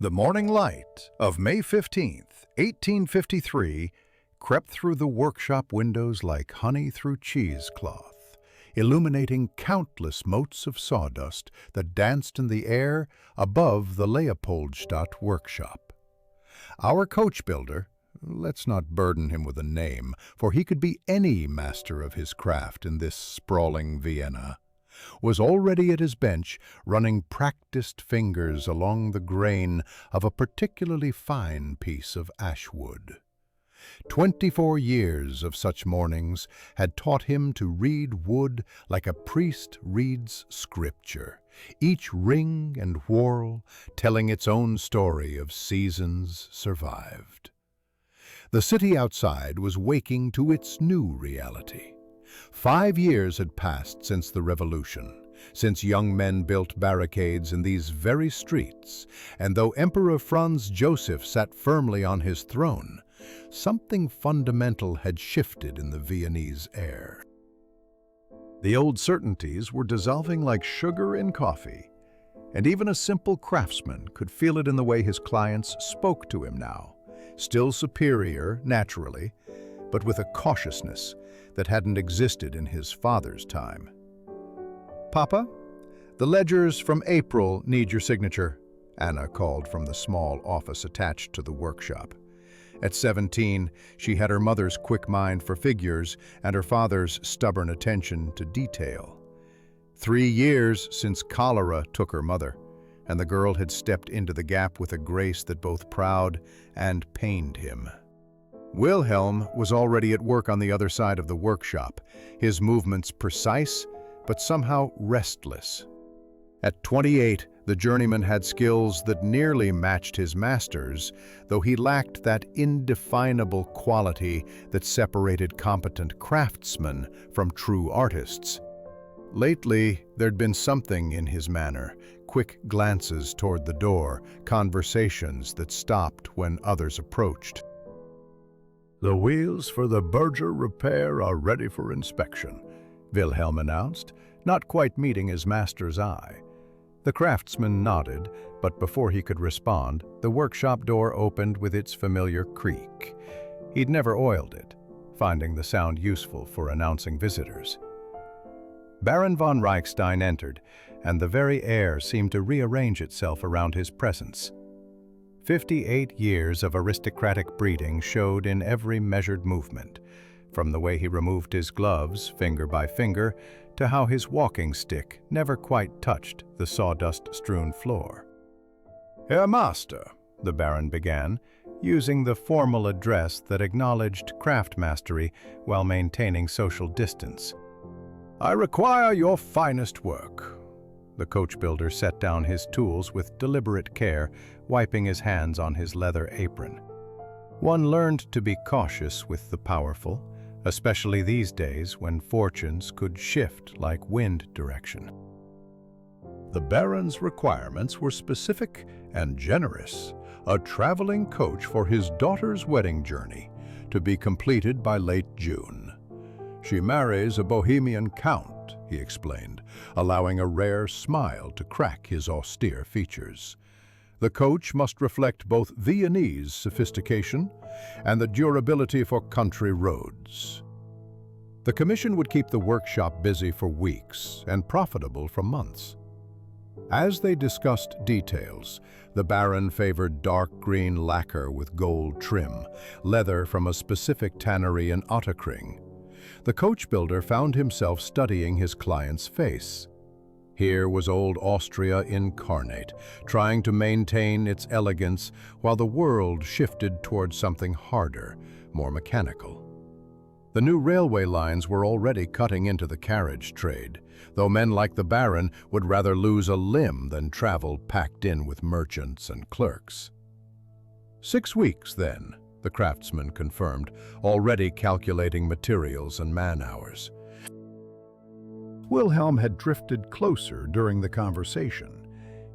The morning light of May 15th, 1853, crept through the workshop windows like honey through cheesecloth, illuminating countless motes of sawdust that danced in the air above the Leopoldstadt workshop. Our coach builder, let's not burden him with a name, for he could be any master of his craft in this sprawling Vienna, was already at his bench running practiced fingers along the grain of a particularly fine piece of ashwood. 24 years of such mornings had taught him to read wood like a priest reads scripture, each ring and whorl telling its own story of seasons survived. The city outside was waking to its new reality. 5 years had passed since the Revolution, since young men built barricades in these very streets, and though Emperor Franz Joseph sat firmly on his throne, something fundamental had shifted in the Viennese air. The old certainties were dissolving like sugar in coffee, and even a simple craftsman could feel it in the way his clients spoke to him now, still superior, naturally, but with a cautiousness that hadn't existed in his father's time. "Papa, the ledgers from April need your signature," Anna called from the small office attached to the workshop. At 17, she had her mother's quick mind for figures and her father's stubborn attention to detail. 3 years since cholera took her mother, and the girl had stepped into the gap with a grace that both proud and pained him. Wilhelm was already at work on the other side of the workshop, his movements precise but somehow restless. At 28, the journeyman had skills that nearly matched his master's, though he lacked that indefinable quality that separated competent craftsmen from true artists. Lately, there'd been something in his manner, quick glances toward the door, conversations that stopped when others approached. "The wheels for the Berger repair are ready for inspection," Wilhelm announced, not quite meeting his master's eye. The craftsman nodded, but before he could respond, the workshop door opened with its familiar creak. He'd never oiled it, finding the sound useful for announcing visitors. Baron von Reichstein entered, and the very air seemed to rearrange itself around his presence. 58 years of aristocratic breeding showed in every measured movement, from the way he removed his gloves, finger by finger, to how his walking stick never quite touched the sawdust-strewn floor. "Herr Master," the Baron began, using the formal address that acknowledged craft mastery while maintaining social distance. "I require your finest work." The coach builder set down his tools with deliberate care, wiping his hands on his leather apron. One learned to be cautious with the powerful, especially these days when fortunes could shift like wind direction. The Baron's requirements were specific and generous, a traveling coach for his daughter's wedding journey, to be completed by late June. "She marries a Bohemian count," he explained, allowing a rare smile to crack his austere features. "The coach must reflect both Viennese sophistication and the durability for country roads." The commission would keep the workshop busy for weeks and profitable for months. As they discussed details, the Baron favored dark green lacquer with gold trim, leather from a specific tannery in Ottakring. The coach builder found himself studying his client's face. Here was old Austria incarnate, trying to maintain its elegance while the world shifted towards something harder, more mechanical. The new railway lines were already cutting into the carriage trade, though men like the Baron would rather lose a limb than travel packed in with merchants and clerks. 6 weeks, then, the craftsman confirmed, already calculating materials and man-hours. Wilhelm had drifted closer during the conversation,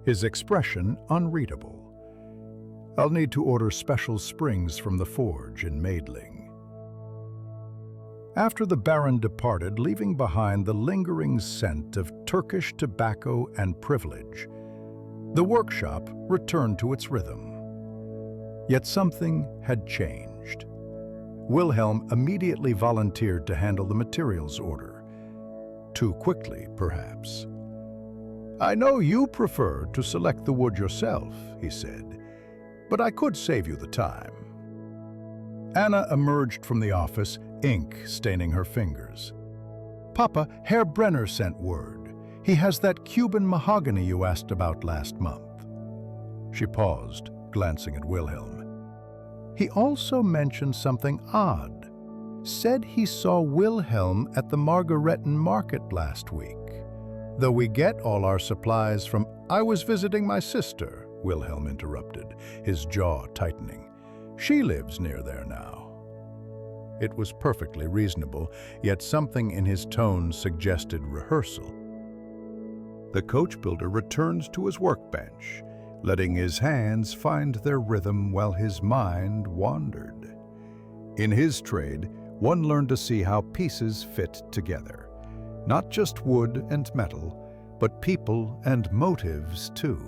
his expression unreadable. "I'll need to order special springs from the forge in Maidling." After the Baron departed, leaving behind the lingering scent of Turkish tobacco and privilege, The workshop returned to its rhythm. Yet something had changed. Wilhelm immediately volunteered to handle the materials order. Too quickly, perhaps. "I know you prefer to select the wood yourself," he said, "but I could save you the time." Anna emerged from the office, ink staining her fingers. "Papa, Herr Brenner sent word. He has that Cuban mahogany you asked about last month." She paused, glancing at Wilhelm. "He also mentioned something odd. Said he saw Wilhelm at the Margaretten market last week. Though we get all our supplies from—" "I was visiting my sister," Wilhelm interrupted, his jaw tightening. "She lives near there now." It was perfectly reasonable, yet something in his tone suggested rehearsal. The coach builder returns to his workbench, letting his hands find their rhythm while his mind wandered. In his trade, one learned to see how pieces fit together. Not just wood and metal, but people and motives too.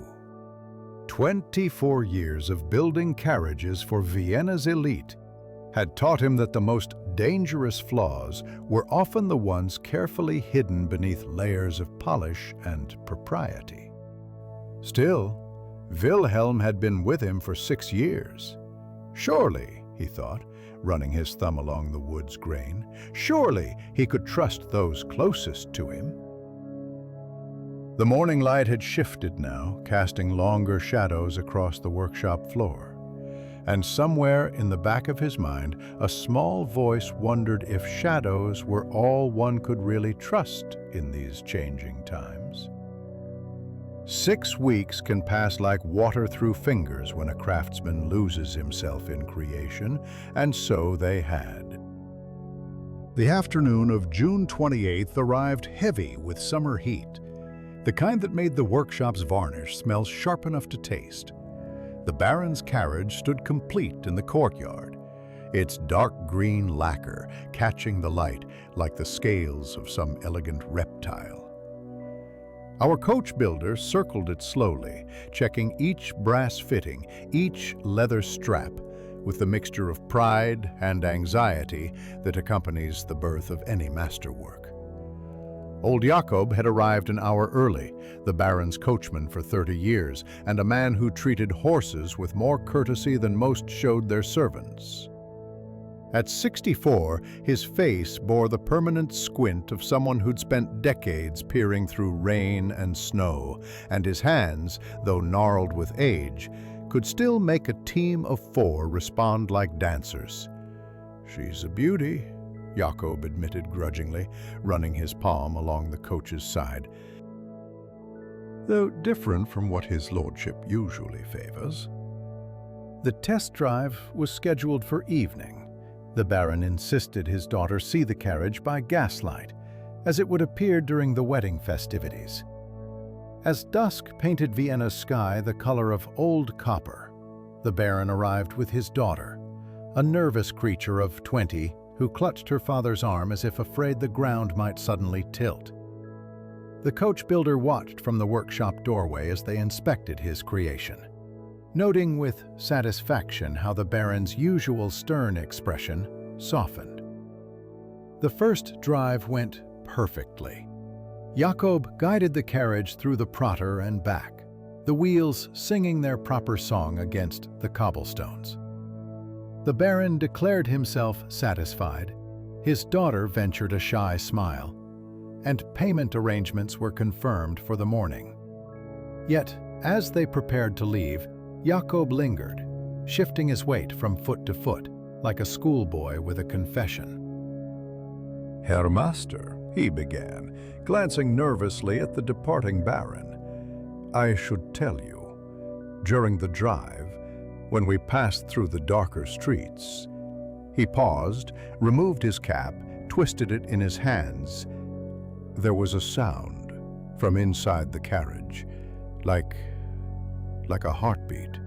24 years of building carriages for Vienna's elite had taught him that the most dangerous flaws were often the ones carefully hidden beneath layers of polish and propriety. Still, Wilhelm had been with him for 6 years. Surely, he thought, running his thumb along the wood's grain, surely he could trust those closest to him. The morning light had shifted now, casting longer shadows across the workshop floor. And somewhere in the back of his mind, a small voice wondered if shadows were all one could really trust in these changing times. 6 weeks can pass like water through fingers when a craftsman loses himself in creation, and so they had. The afternoon of June 28th arrived heavy with summer heat, the kind that made the workshop's varnish smell sharp enough to taste. The Baron's carriage stood complete in the courtyard, its dark green lacquer catching the light like the scales of some elegant reptile. Our coach builder circled it slowly, checking each brass fitting, each leather strap, with the mixture of pride and anxiety that accompanies the birth of any masterwork. Old Jakob had arrived an hour early, the Baron's coachman for 30 years, and a man who treated horses with more courtesy than most showed their servants. At 64, his face bore the permanent squint of someone who'd spent decades peering through rain and snow, and his hands, though gnarled with age, could still make a team of 4 respond like dancers. "She's a beauty," Jakob admitted grudgingly, running his palm along the coach's side. "Though different from what his lordship usually favors." The test drive was scheduled for evening. The Baron insisted his daughter see the carriage by gaslight, as it would appear during the wedding festivities. As dusk painted Vienna's sky the color of old copper, the Baron arrived with his daughter, a nervous creature of 20 who clutched her father's arm as if afraid the ground might suddenly tilt. The coach builder watched from the workshop doorway as they inspected his creation, noting with satisfaction how the Baron's usual stern expression softened. The first drive went perfectly. Jakob guided the carriage through the Prater and back, the wheels singing their proper song against the cobblestones. The Baron declared himself satisfied. His daughter ventured a shy smile, and payment arrangements were confirmed for the morning. Yet, as they prepared to leave, Jakob lingered, shifting his weight from foot to foot, like a schoolboy with a confession. "Herr Master," he began, glancing nervously at the departing Baron, "I should tell you, during the drive, when we passed through the darker streets—" He paused, removed his cap, twisted it in his hands. There was a sound from inside the carriage, like a heartbeat.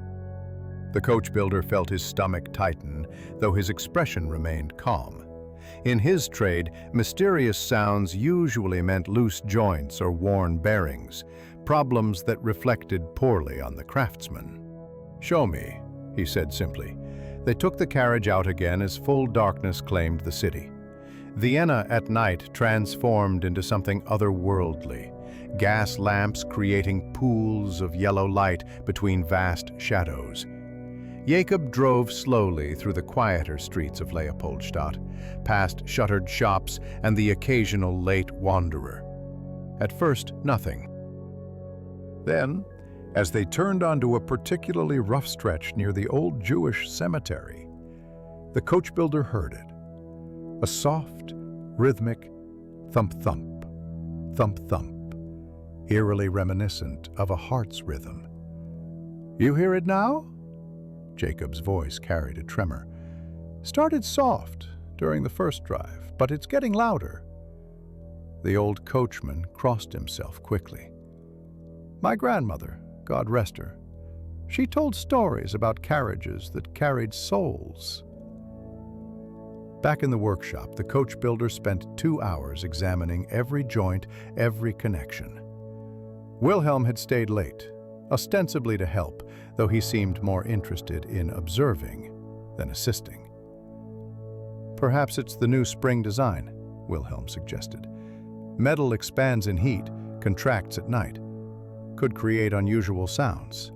The coach builder felt his stomach tighten, though his expression remained calm. In his trade, mysterious sounds usually meant loose joints or worn bearings, problems that reflected poorly on the craftsman. "Show me," he said simply. They took the carriage out again as full darkness claimed the city. Vienna at night transformed into something otherworldly, gas lamps creating pools of yellow light between vast shadows. Jacob drove slowly through the quieter streets of Leopoldstadt, past shuttered shops and the occasional late wanderer. At first, nothing. Then, as they turned onto a particularly rough stretch near the old Jewish cemetery, the coachbuilder heard it. A soft, rhythmic thump-thump, thump-thump, eerily reminiscent of a heart's rhythm. "You hear it now?" Jacob's voice carried a tremor. "Started soft during the first drive, but it's getting louder." The old coachman crossed himself quickly. "My grandmother, God rest her, she told stories about carriages that carried souls." Back in the workshop, the coach builder spent 2 hours examining every joint, every connection. Wilhelm had stayed late, ostensibly to help, though he seemed more interested in observing than assisting. "Perhaps it's the new spring design," Wilhelm suggested. "Metal expands in heat, contracts at night. Could create unusual sounds."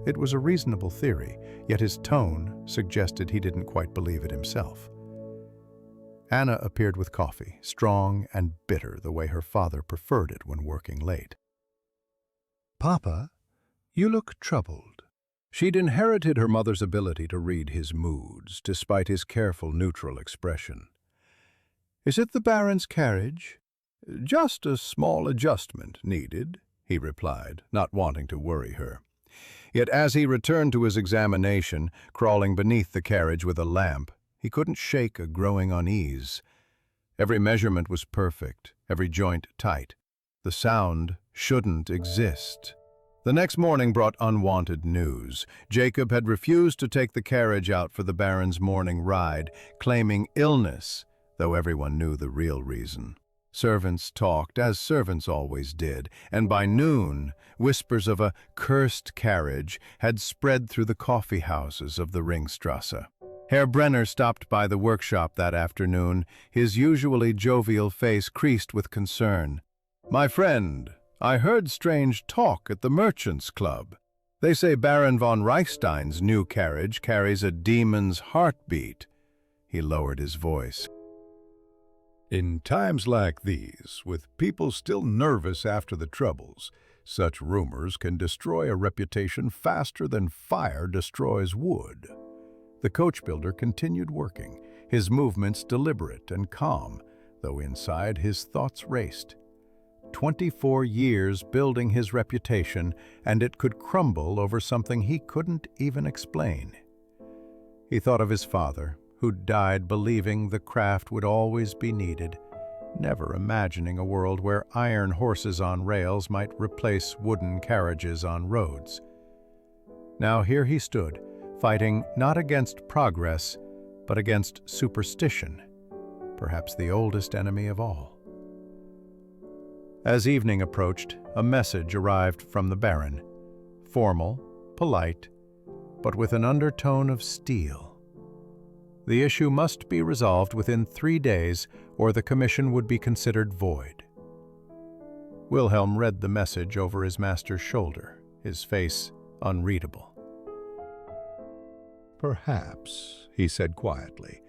It was a reasonable theory, yet his tone suggested he didn't quite believe it himself. Anna appeared with coffee, strong and bitter the way her father preferred it when working late. "Papa, you look troubled." She'd inherited her mother's ability to read his moods, despite his careful, neutral expression. "Is it the Baron's carriage?" "Just a small adjustment needed," he replied, not wanting to worry her. Yet as he returned to his examination, crawling beneath the carriage with a lamp, he couldn't shake a growing unease. Every measurement was perfect, every joint tight. The sound shouldn't exist. The next morning brought unwanted news. Jacob had refused to take the carriage out for the Baron's morning ride, claiming illness, though everyone knew the real reason. Servants talked, as servants always did, and by noon, whispers of a cursed carriage had spread through the coffee houses of the Ringstrasse. Herr Brenner stopped by the workshop that afternoon, his usually jovial face creased with concern. "My friend, I heard strange talk at the Merchants' Club. They say Baron von Reichstein's new carriage carries a demon's heartbeat." He lowered his voice. "In times like these, with people still nervous after the troubles, such rumors can destroy a reputation faster than fire destroys wood." The coach builder continued working, his movements deliberate and calm, though inside his thoughts raced. 24 years building his reputation, and it could crumble over something he couldn't even explain. He thought of his father, who died believing the craft would always be needed, never imagining a world where iron horses on rails might replace wooden carriages on roads. Now here he stood, fighting not against progress, but against superstition, perhaps the oldest enemy of all. As evening approached, a message arrived from the Baron, formal, polite, but with an undertone of steel. The issue must be resolved within 3 days, or the commission would be considered void. Wilhelm read the message over his master's shoulder, his face unreadable. "Perhaps," he said quietly,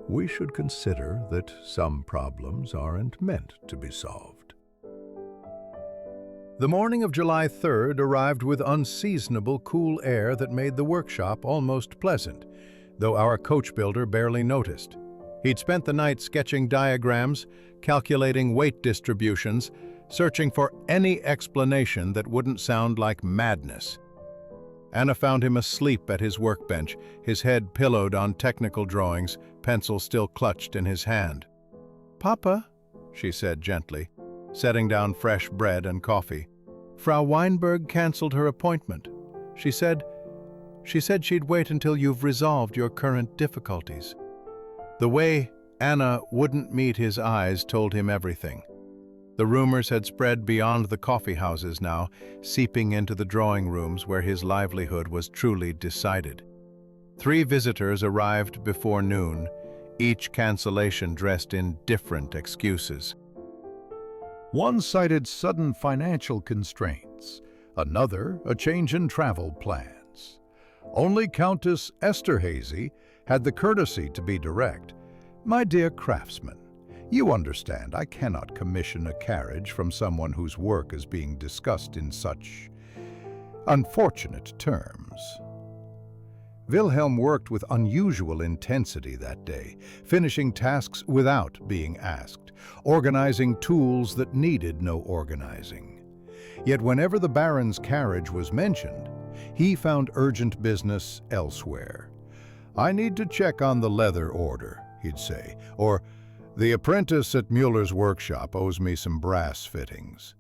"we should consider that some problems aren't meant to be solved." The morning of July 3rd arrived with unseasonable cool air that made the workshop almost pleasant, though our coach builder barely noticed. He'd spent the night sketching diagrams, calculating weight distributions, searching for any explanation that wouldn't sound like madness. Anna found him asleep at his workbench, his head pillowed on technical drawings, pencil still clutched in his hand. "Papa," she said gently, setting down fresh bread and coffee. "Frau Weinberg canceled her appointment. She said she'd wait until you've resolved your current difficulties." The way Anna wouldn't meet his eyes told him everything. The rumors had spread beyond the coffee houses now, seeping into the drawing rooms where his livelihood was truly decided. 3 visitors arrived before noon, each cancellation dressed in different excuses. One cited sudden financial constraints, another a change in travel plans. Only Countess Esterhazy had the courtesy to be direct. "My dear craftsman, you understand I cannot commission a carriage from someone whose work is being discussed in such unfortunate terms." Wilhelm worked with unusual intensity that day, finishing tasks without being asked, organizing tools that needed no organizing. Yet whenever the Baron's carriage was mentioned, he found urgent business elsewhere. "I need to check on the leather order," he'd say, or "The apprentice at Mueller's workshop owes me some brass fittings."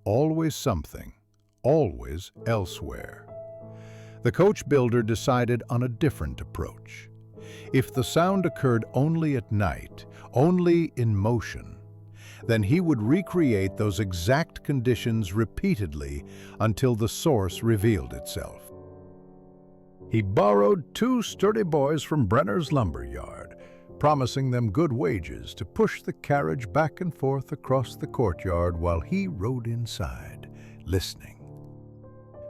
Always something, always elsewhere. The coach builder decided on a different approach. If the sound occurred only at night, only in motion, then he would recreate those exact conditions repeatedly until the source revealed itself. He borrowed 2 sturdy boys from Brenner's lumber yard, promising them good wages to push the carriage back and forth across the courtyard while he rode inside, listening.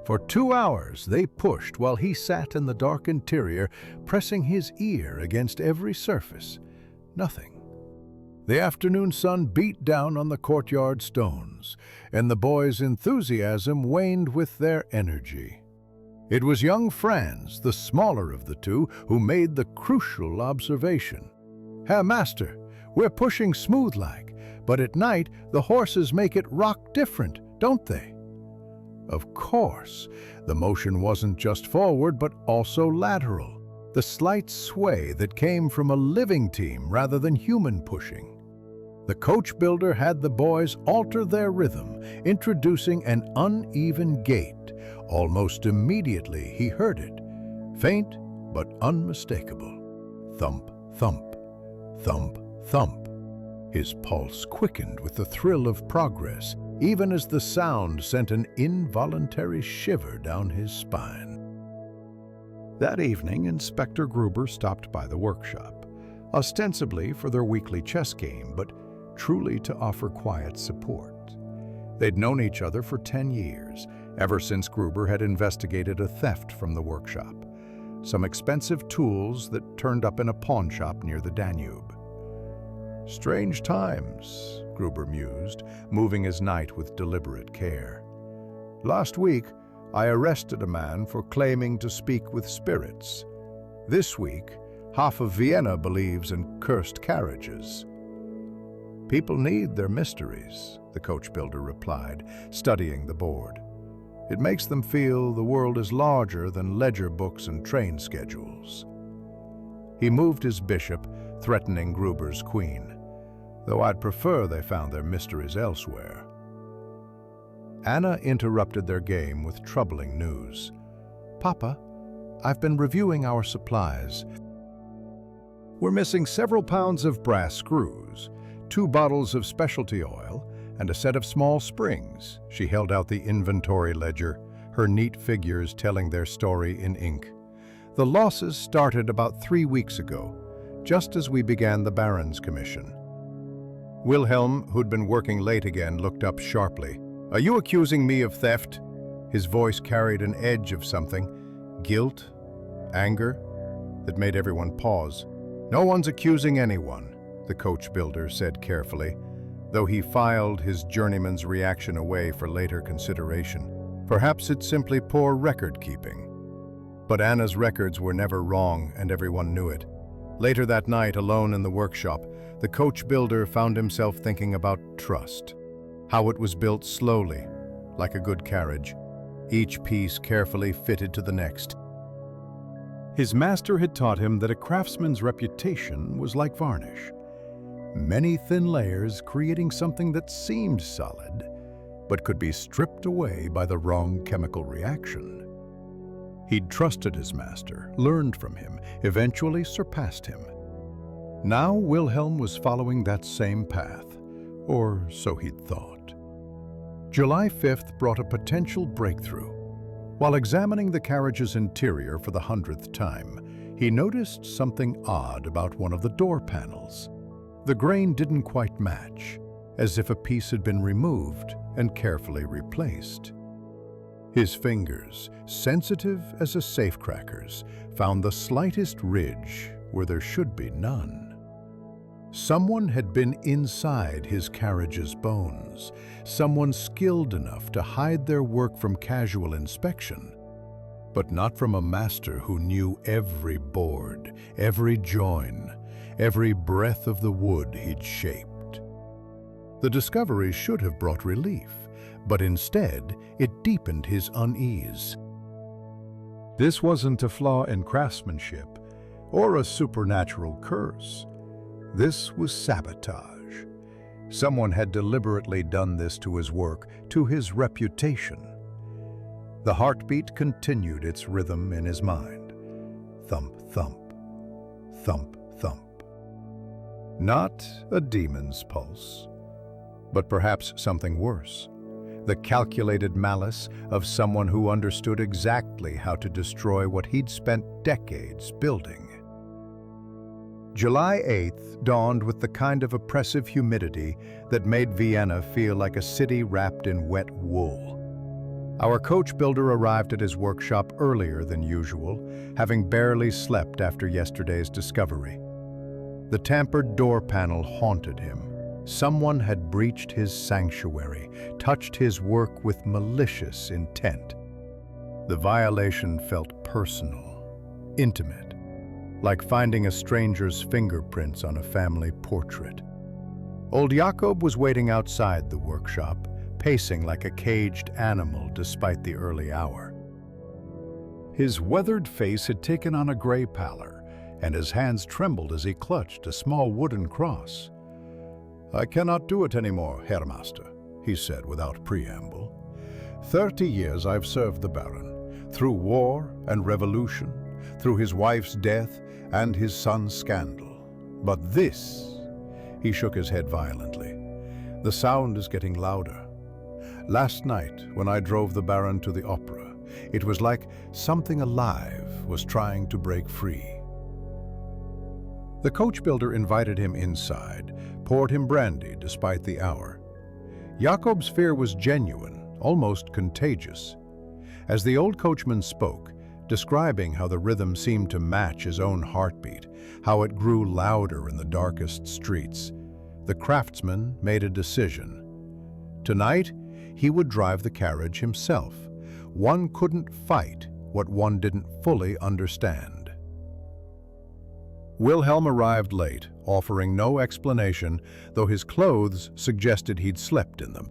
For 2 hours they pushed while he sat in the dark interior, pressing his ear against every surface. Nothing. The afternoon sun beat down on the courtyard stones, and the boys' enthusiasm waned with their energy. It was young Franz, the smaller of the 2, who made the crucial observation. "Herr Master, we're pushing smooth-like, but at night the horses make it rock different, don't they?" Of course, the motion wasn't just forward but also lateral, the slight sway that came from a living team rather than human pushing. The coach builder had the boys alter their rhythm, introducing an uneven gait. Almost immediately he heard it, faint but unmistakable. Thump, thump, thump, thump. His pulse quickened with the thrill of progress, even as the sound sent an involuntary shiver down his spine. That evening, Inspector Gruber stopped by the workshop, ostensibly for their weekly chess game, but truly to offer quiet support. They'd known each other for 10 years, ever since Gruber had investigated a theft from the workshop, some expensive tools that turned up in a pawn shop near the Danube. "Strange times," Gruber mused, moving his knight with deliberate care. "Last week, I arrested a man for claiming to speak with spirits. This week, half of Vienna believes in cursed carriages." "People need their mysteries," the coach builder replied, studying the board. "It makes them feel the world is larger than ledger books and train schedules." He moved his bishop, threatening Gruber's queen, though I'd prefer they found their mysteries elsewhere. Anna interrupted their game with troubling news. "Papa, I've been reviewing our supplies. We're missing several pounds of brass screws, 2 bottles of specialty oil, and a set of small springs." She held out the inventory ledger, her neat figures telling their story in ink. "The losses started about 3 weeks ago, just as we began the Baron's commission." Wilhelm, who'd been working late again, looked up sharply. "Are you accusing me of theft?" His voice carried an edge of something, guilt, anger, that made everyone pause. "No one's accusing anyone," the coach builder said carefully, though he filed his journeyman's reaction away for later consideration. Perhaps it's simply poor record-keeping. But Anna's records were never wrong, and everyone knew it. Later that night, alone in the workshop, the coach builder found himself thinking about trust. How it was built slowly, like a good carriage, each piece carefully fitted to the next. His master had taught him that a craftsman's reputation was like varnish. Many thin layers creating something that seemed solid, but could be stripped away by the wrong chemical reaction. He'd trusted his master, learned from him, eventually surpassed him. Now Wilhelm was following that same path, or so he'd thought. July 5th brought a potential breakthrough. While examining the carriage's interior for the 100th time, he noticed something odd about one of the door panels. The grain didn't quite match, as if a piece had been removed and carefully replaced. His fingers, sensitive as a safecracker's, found the slightest ridge where there should be none. Someone had been inside his carriage's bones, someone skilled enough to hide their work from casual inspection, but not from a master who knew every board, every join, every breadth of the wood he'd shaped. The discovery should have brought relief, but instead it deepened his unease. This wasn't a flaw in craftsmanship or a supernatural curse. This was sabotage. Someone had deliberately done this to his work, to his reputation. The heartbeat continued its rhythm in his mind. Thump, thump, thump, thump. Not a demon's pulse, but perhaps something worse. The calculated malice of someone who understood exactly how to destroy what he'd spent decades building. July 8th dawned with the kind of oppressive humidity that made Vienna feel like a city wrapped in wet wool. Our coach builder arrived at his workshop earlier than usual, having barely slept after yesterday's discovery. The tampered door panel haunted him. Someone had breached his sanctuary, touched his work with malicious intent. The violation felt personal, intimate, like finding a stranger's fingerprints on a family portrait. Old Jakob was waiting outside the workshop, pacing like a caged animal despite the early hour. His weathered face had taken on a gray pallor, and his hands trembled as he clutched a small wooden cross. "I cannot do it anymore, Herr Master," he said without preamble. 30 years I've served the Baron, through war and revolution, through his wife's death and his son's scandal. But this," he shook his head violently, "the sound is getting louder. Last night, when I drove the Baron to the opera, it was like something alive was trying to break free." The coach builder invited him inside, poured him brandy despite the hour. Jakob's fear was genuine, almost contagious. As the old coachman spoke, describing how the rhythm seemed to match his own heartbeat, how it grew louder in the darkest streets, the craftsman made a decision. Tonight, he would drive the carriage himself. One couldn't fight what one didn't fully understand. Wilhelm arrived late, offering no explanation, though his clothes suggested he'd slept in them.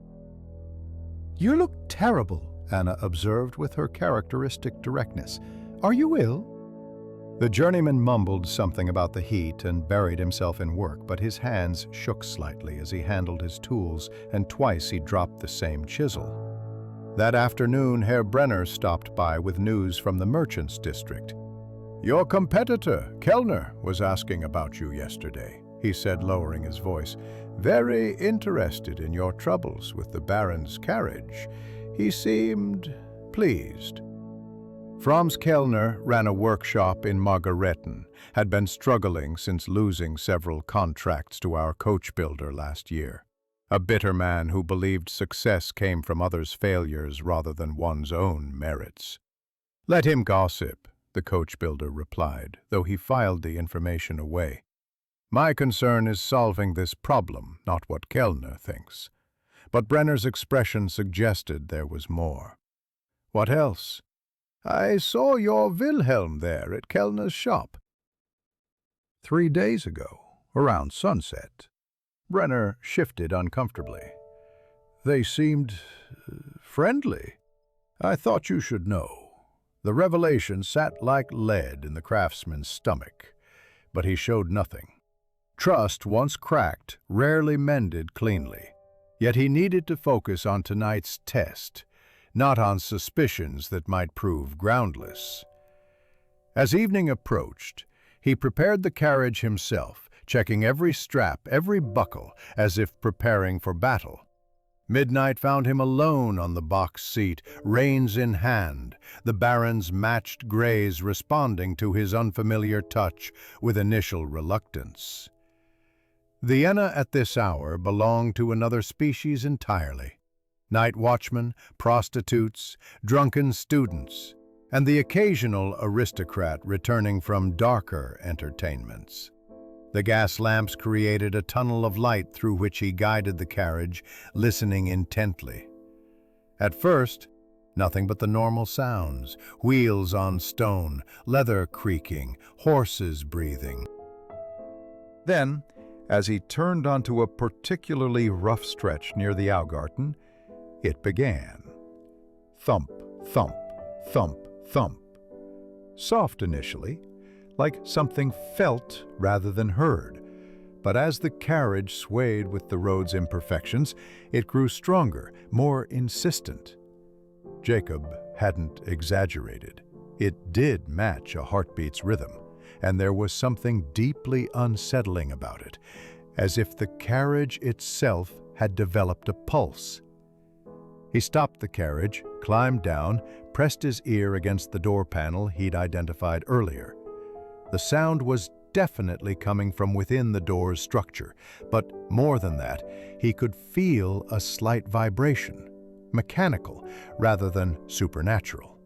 "You look terrible," Anna observed with her characteristic directness. "Are you ill?" The journeyman mumbled something about the heat and buried himself in work, but his hands shook slightly as he handled his tools, and twice he dropped the same chisel. That afternoon, Herr Brenner stopped by with news from the merchants' district. "Your competitor, Kellner, was asking about you yesterday," he said, lowering his voice. "Very interested in your troubles with the Baron's carriage. He seemed pleased." Franz Kellner ran a workshop in Margaretten, had been struggling since losing several contracts to our coach builder last year. A bitter man who believed success came from others' failures rather than one's own merits. "Let him gossip," the coach builder replied, though he filed the information away. "My concern is solving this problem, not what Kellner thinks." But Brenner's expression suggested there was more. "What else?" "I saw your Wilhelm there at Kellner's shop." 3 days ago, around sunset. Brenner shifted uncomfortably. "They seemed friendly. I thought you should know." The revelation sat like lead in the craftsman's stomach, but he showed nothing. Trust, once cracked, rarely mended cleanly. Yet he needed to focus on tonight's test, not on suspicions that might prove groundless. As evening approached, he prepared the carriage himself, checking every strap, every buckle, as if preparing for battle. Midnight found him alone on the box seat, reins in hand, the Baron's matched grays responding to his unfamiliar touch with initial reluctance. The Enna at this hour belonged to another species entirely. Night watchmen, prostitutes, drunken students, and the occasional aristocrat returning from darker entertainments. The gas lamps created a tunnel of light through which he guided the carriage, listening intently. At first, nothing but the normal sounds: wheels on stone, leather creaking, horses breathing. Then, as he turned onto a particularly rough stretch near the Augarten, it began. Thump, thump, thump, thump. Soft initially, like something felt rather than heard. But as the carriage swayed with the road's imperfections, it grew stronger, more insistent. Jacob hadn't exaggerated. It did match a heartbeat's rhythm, and there was something deeply unsettling about it, as if the carriage itself had developed a pulse. He stopped the carriage, climbed down, pressed his ear against the door panel he'd identified earlier. The sound was definitely coming from within the door's structure, but more than that, he could feel a slight vibration, mechanical rather than supernatural.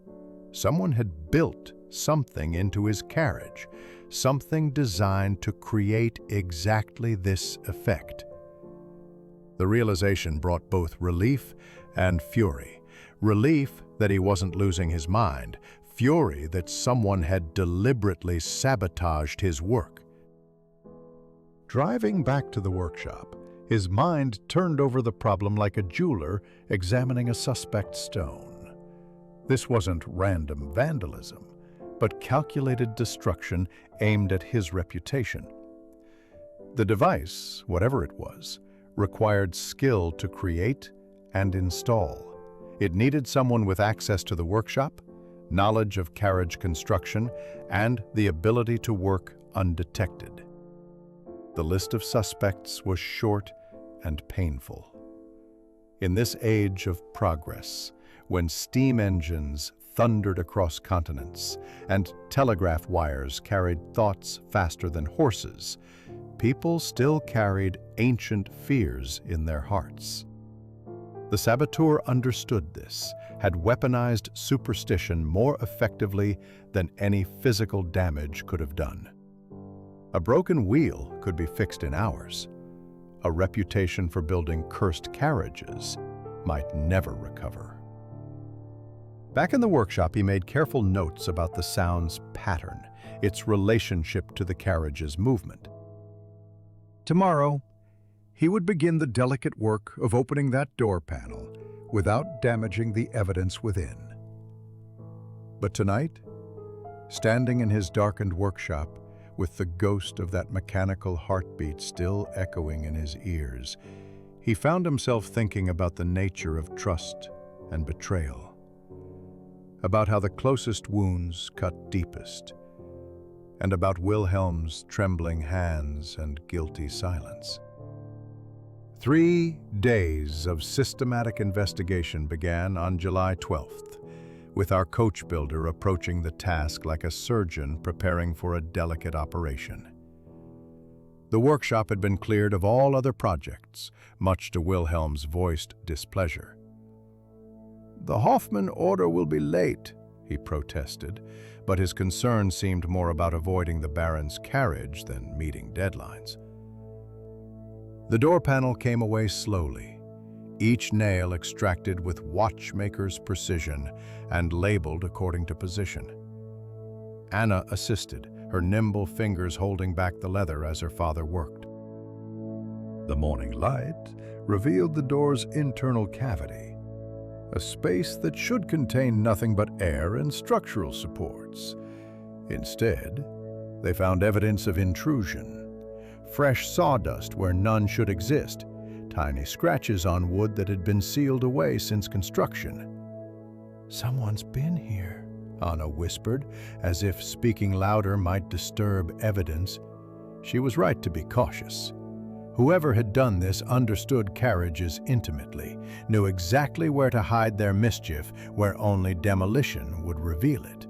Someone had built something into his carriage, something designed to create exactly this effect. The realization brought both relief and fury. Relief that he wasn't losing his mind, fury that someone had deliberately sabotaged his work. Driving back to the workshop, his mind turned over the problem like a jeweler examining a suspect stone. This wasn't random vandalism, but calculated destruction aimed at his reputation. The device, whatever it was, required skill to create and install. It needed someone with access to the workshop, knowledge of carriage construction, and the ability to work undetected. The list of suspects was short and painful. In this age of progress, when steam engines thundered across continents and telegraph wires carried thoughts faster than horses, people still carried ancient fears in their hearts. The saboteur understood this, had weaponized superstition more effectively than any physical damage could have done. A broken wheel could be fixed in hours. A reputation for building cursed carriages might never recover. Back in the workshop, he made careful notes about the sound's pattern, its relationship to the carriage's movement. Tomorrow, he would begin the delicate work of opening that door panel without damaging the evidence within. But tonight, standing in his darkened workshop, with the ghost of that mechanical heartbeat still echoing in his ears, he found himself thinking about the nature of trust and betrayal, about how the closest wounds cut deepest, and about Wilhelm's trembling hands and guilty silence. 3 days of systematic investigation began on July 12th, with our coach builder approaching the task like a surgeon preparing for a delicate operation. The workshop had been cleared of all other projects, much to Wilhelm's voiced displeasure. "The Hoffman order will be late," he protested, but his concern seemed more about avoiding the Baron's carriage than meeting deadlines. The door panel came away slowly, each nail extracted with watchmaker's precision and labeled according to position. Anna assisted, her nimble fingers holding back the leather as her father worked. The morning light revealed the door's internal cavity, a space that should contain nothing but air and structural supports. Instead, they found evidence of intrusion. Fresh sawdust where none should exist, tiny scratches on wood that had been sealed away since construction. "Someone's been here," Anna whispered, as if speaking louder might disturb evidence. She was right to be cautious. Whoever had done this understood carriages intimately, knew exactly where to hide their mischief, where only demolition would reveal it.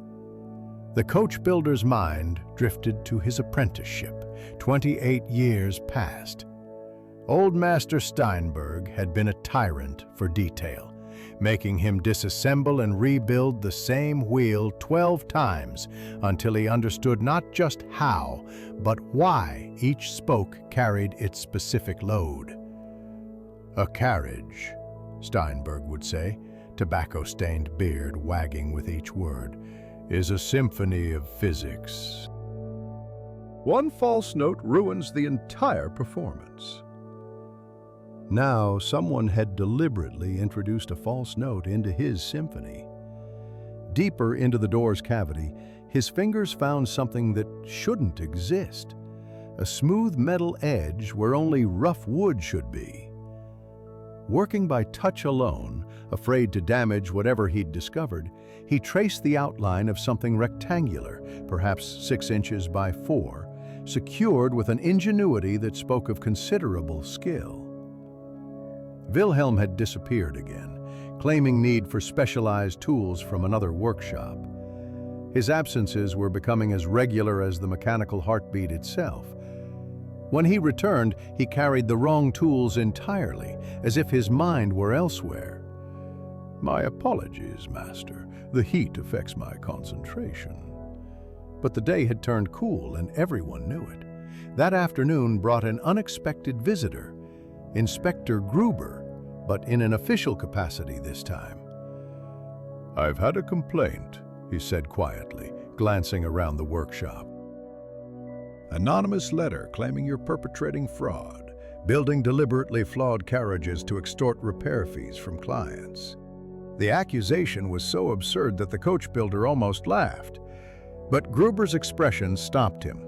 The coach builder's mind drifted to his apprenticeship. 28 years passed. Old Master Steinberg had been a tyrant for detail, making him disassemble and rebuild the same wheel 12 times until he understood not just how, but why each spoke carried its specific load. "A carriage," Steinberg would say, tobacco-stained beard wagging with each word, "is a symphony of physics." One false note ruins the entire performance. Now, someone had deliberately introduced a false note into his symphony. Deeper into the door's cavity, his fingers found something that shouldn't exist. A smooth metal edge where only rough wood should be. Working by touch alone, afraid to damage whatever he'd discovered, he traced the outline of something rectangular, perhaps 6 inches by 4, secured with an ingenuity that spoke of considerable skill. Wilhelm had disappeared again, claiming need for specialized tools from another workshop. His absences were becoming as regular as the mechanical heartbeat itself. When he returned, he carried the wrong tools entirely, as if his mind were elsewhere. "My apologies, Master. The heat affects my concentration." But the day had turned cool, and everyone knew it. That afternoon brought an unexpected visitor, Inspector Gruber, but in an official capacity this time. "I've had a complaint," he said quietly, glancing around the workshop. "Anonymous letter claiming you're perpetrating fraud, building deliberately flawed carriages to extort repair fees from clients." The accusation was so absurd that the coach builder almost laughed, but Gruber's expression stopped him.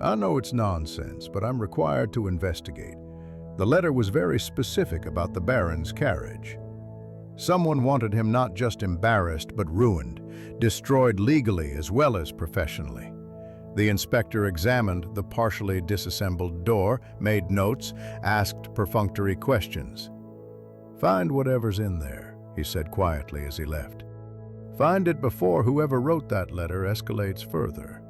"I know it's nonsense, but I'm required to investigate. The letter was very specific about the Baron's carriage. Someone wanted him not just embarrassed, but ruined, destroyed legally as well as professionally." The inspector examined the partially disassembled door, made notes, asked perfunctory questions. "Find whatever's in there," he said quietly as he left. "Find it before whoever wrote that letter escalates further."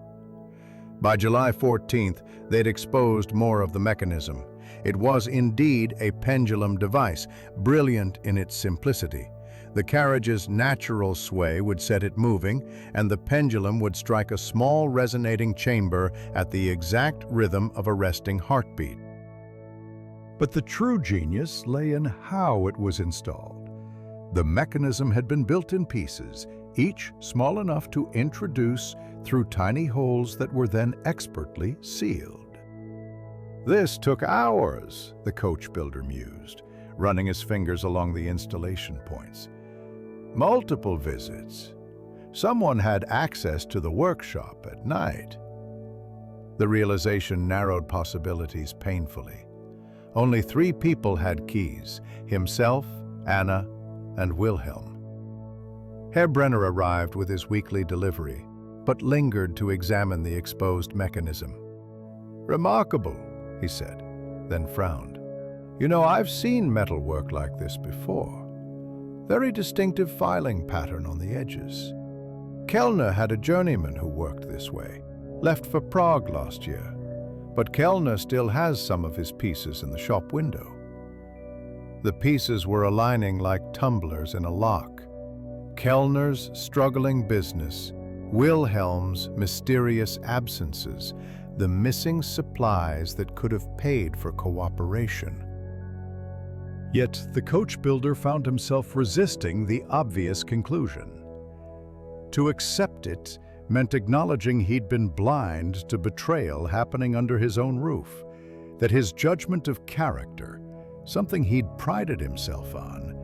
By July 14th, they'd exposed more of the mechanism. It was indeed a pendulum device, brilliant in its simplicity. The carriage's natural sway would set it moving, and the pendulum would strike a small resonating chamber at the exact rhythm of a resting heartbeat. But the true genius lay in how it was installed. The mechanism had been built in pieces, each small enough to introduce through tiny holes that were then expertly sealed. "This took hours," the coach builder mused, running his fingers along the installation points. "Multiple visits. Someone had access to the workshop at night." The realization narrowed possibilities painfully. Only 3 people had keys: himself, Anna, and Wilhelm. Herr Brenner arrived with his weekly delivery, but lingered to examine the exposed mechanism. "Remarkable," he said, then frowned. "You know, I've seen metal work like this before. Very distinctive filing pattern on the edges. Kellner had a journeyman who worked this way, left for Prague last year, but Kellner still has some of his pieces in the shop window." The pieces were aligning like tumblers in a lock. Kellner's struggling business, Wilhelm's mysterious absences, the missing supplies that could have paid for cooperation. Yet the coach builder found himself resisting the obvious conclusion. To accept it meant acknowledging he'd been blind to betrayal happening under his own roof, that his judgment of character, something he'd prided himself on,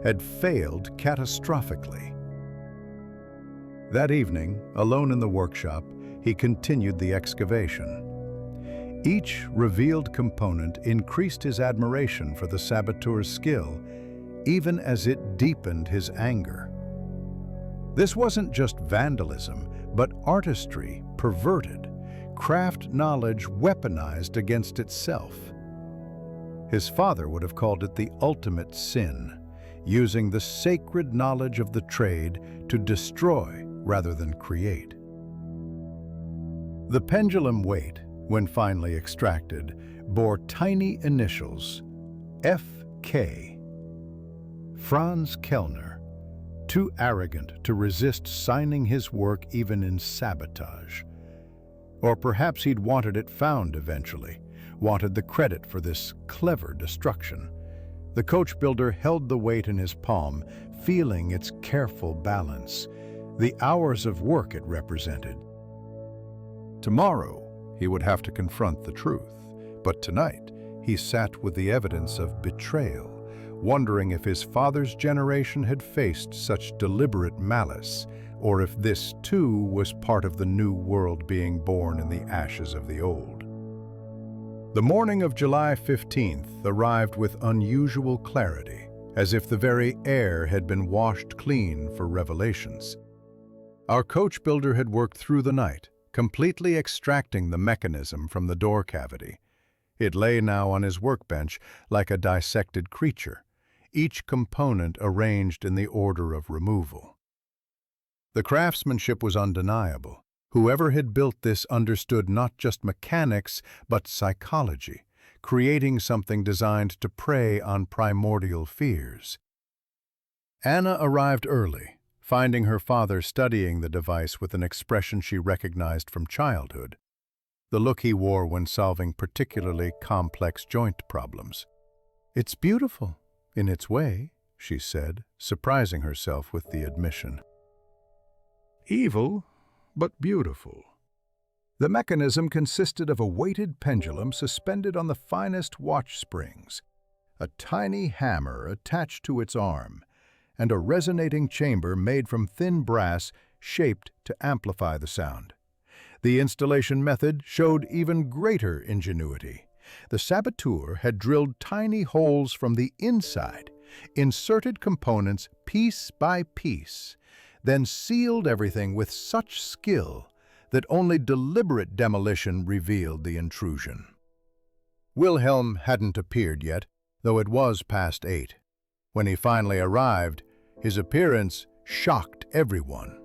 had failed catastrophically. That evening, alone in the workshop, he continued the excavation. Each revealed component increased his admiration for the saboteur's skill, even as it deepened his anger. This wasn't just vandalism, but artistry perverted, craft knowledge weaponized against itself. His father would have called it the ultimate sin, using the sacred knowledge of the trade to destroy rather than create. The pendulum weight, when finally extracted, bore tiny initials, F.K. Franz Kellner, too arrogant to resist signing his work even in sabotage. Or perhaps he'd wanted it found eventually, wanted the credit for this clever destruction. The coach builder held the weight in his palm, feeling its careful balance, the hours of work it represented. Tomorrow, he would have to confront the truth, but tonight, he sat with the evidence of betrayal, wondering if his father's generation had faced such deliberate malice, or if this too was part of the new world being born in the ashes of the old. The morning of July 15th arrived with unusual clarity, as if the very air had been washed clean for revelations. Our coach builder had worked through the night, completely extracting the mechanism from the door cavity. It lay now on his workbench like a dissected creature, each component arranged in the order of removal. The craftsmanship was undeniable. Whoever had built this understood not just mechanics, but psychology, creating something designed to prey on primordial fears. Anna arrived early, finding her father studying the device with an expression she recognized from childhood, the look he wore when solving particularly complex joint problems. "It's beautiful, in its way," she said, surprising herself with the admission. Evil, but beautiful. The mechanism consisted of a weighted pendulum suspended on the finest watch springs, a tiny hammer attached to its arm, and a resonating chamber made from thin brass shaped to amplify the sound. The installation method showed even greater ingenuity. The saboteur had drilled tiny holes from the inside, inserted components piece by piece, then sealed everything with such skill that only deliberate demolition revealed the intrusion. Wilhelm hadn't appeared yet, though it was past 8. When he finally arrived, his appearance shocked everyone.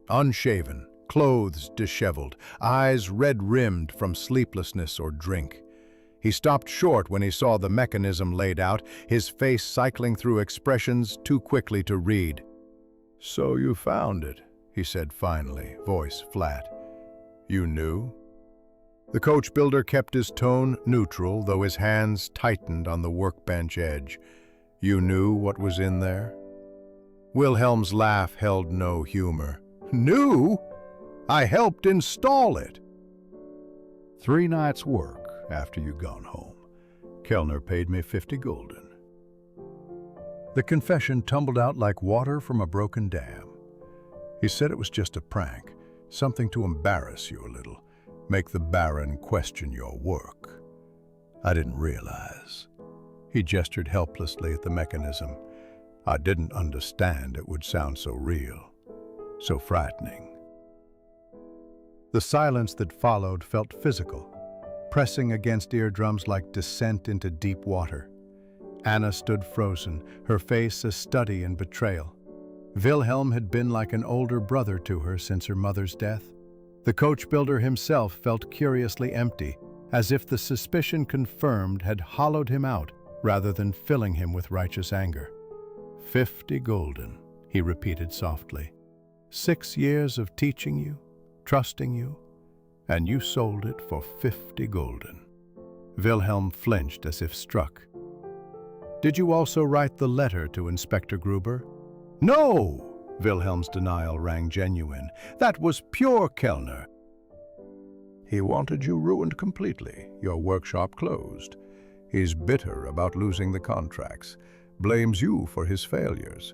Unshaven, clothes disheveled, eyes red-rimmed from sleeplessness or drink. He stopped short when he saw the mechanism laid out, his face cycling through expressions too quickly to read. "So you found it," he said finally, voice flat. "You knew?" The coach builder kept his tone neutral, though his hands tightened on the workbench edge. "You knew what was in there?" Wilhelm's laugh held no humor. "Knew? I helped install it." 3 nights' work after you gone home. Kellner paid me 50 gulden. The confession tumbled out like water from a broken dam. He said it was just a prank, something to embarrass you a little, make the Baron question your work. I didn't realize. He gestured helplessly at the mechanism. I didn't understand it would sound so real, so frightening. The silence that followed felt physical, pressing against eardrums like descent into deep water. Anna stood frozen, her face a study in betrayal. Wilhelm had been like an older brother to her since her mother's death. The coach builder himself felt curiously empty, as if the suspicion confirmed had hollowed him out rather than filling him with righteous anger. 50 gulden, he repeated softly. 6 years of teaching you, trusting you, and you sold it for 50 gulden. Wilhelm flinched as if struck. Did you also write the letter to Inspector Gruber? No! Wilhelm's denial rang genuine. That was pure Kellner. He wanted you ruined completely, your workshop closed. He's bitter about losing the contracts, blames you for his failures.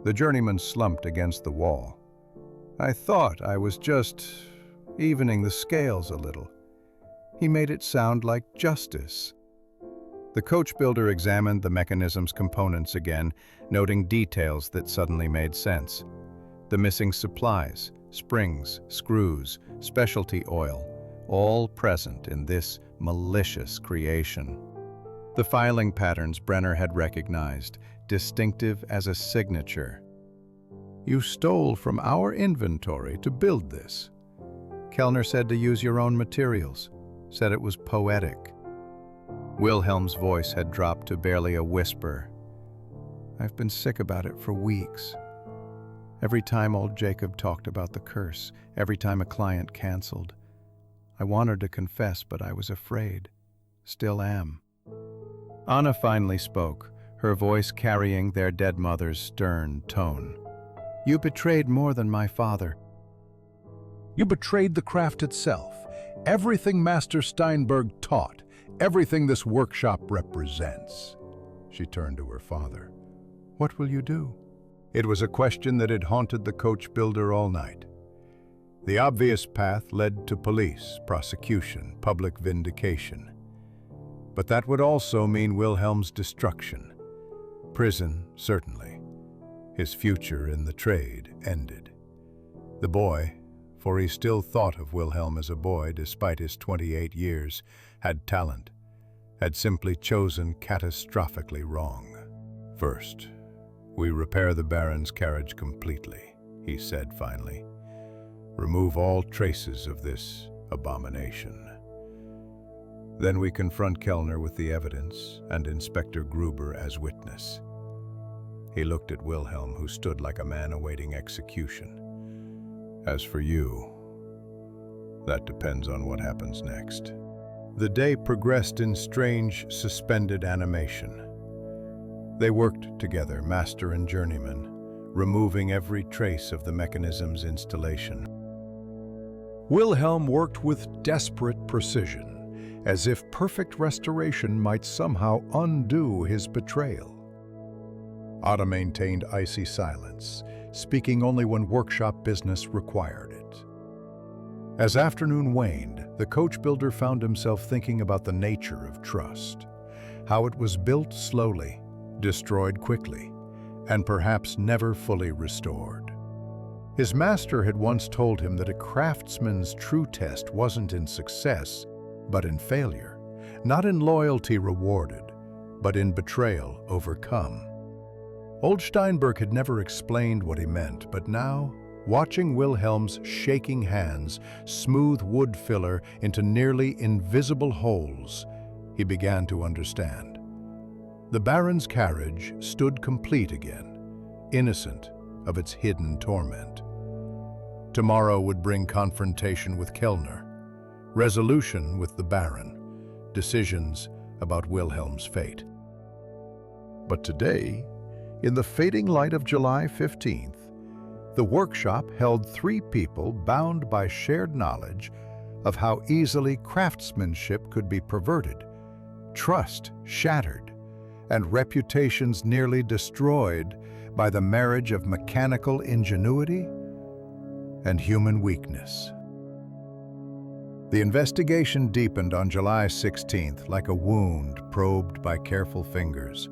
The journeyman slumped against the wall. I thought I was just evening the scales a little. He made it sound like justice. The coach builder examined the mechanism's components again, noting details that suddenly made sense. The missing supplies, springs, screws, specialty oil, all present in this malicious creation. The filing patterns Brenner had recognized, distinctive as a signature. "You stole from our inventory to build this. Kellner said to use your own materials, said it was poetic." Wilhelm's voice had dropped to barely a whisper. "I've been sick about it for weeks. Every time old Jacob talked about the curse, every time a client canceled. I wanted to confess, but I was afraid. Still am." Anna finally spoke, her voice carrying their dead mother's stern tone. "You betrayed more than my father. You betrayed the craft itself, everything Master Steinberg taught, everything this workshop represents." She turned to her father. "What will you do?" It was a question that had haunted the coach builder all night. The obvious path led to police, prosecution, public vindication. But that would also mean Wilhelm's destruction. Prison, certainly. His future in the trade ended. The boy, for he still thought of Wilhelm as a boy despite his 28 years, had talent, had simply chosen catastrophically wrong. "First, we repair the Baron's carriage completely," he said finally. "Remove all traces of this abomination. Then we confront Kellner with the evidence and Inspector Gruber as witness." He looked at Wilhelm, who stood like a man awaiting execution. "As for you, that depends on what happens next." The day progressed in strange, suspended animation. They worked together, master and journeyman, removing every trace of the mechanism's installation. Wilhelm worked with desperate precision, as if perfect restoration might somehow undo his betrayal. Ada maintained icy silence, speaking only when workshop business required it. As afternoon waned, the coach builder found himself thinking about the nature of trust, how it was built slowly, destroyed quickly, and perhaps never fully restored. His master had once told him that a craftsman's true test wasn't in success, but in failure, not in loyalty rewarded, but in betrayal overcome. Old Steinberg had never explained what he meant, but now, watching Wilhelm's shaking hands smooth wood filler into nearly invisible holes, he began to understand. The Baron's carriage stood complete again, innocent of its hidden torment. Tomorrow would bring confrontation with Kellner, resolution with the Baron, decisions about Wilhelm's fate. But today, in the fading light of July 15th, the workshop held three people bound by shared knowledge of how easily craftsmanship could be perverted, trust shattered, and reputations nearly destroyed by the marriage of mechanical ingenuity and human weakness. The investigation deepened on July 16th like a wound probed by careful fingers.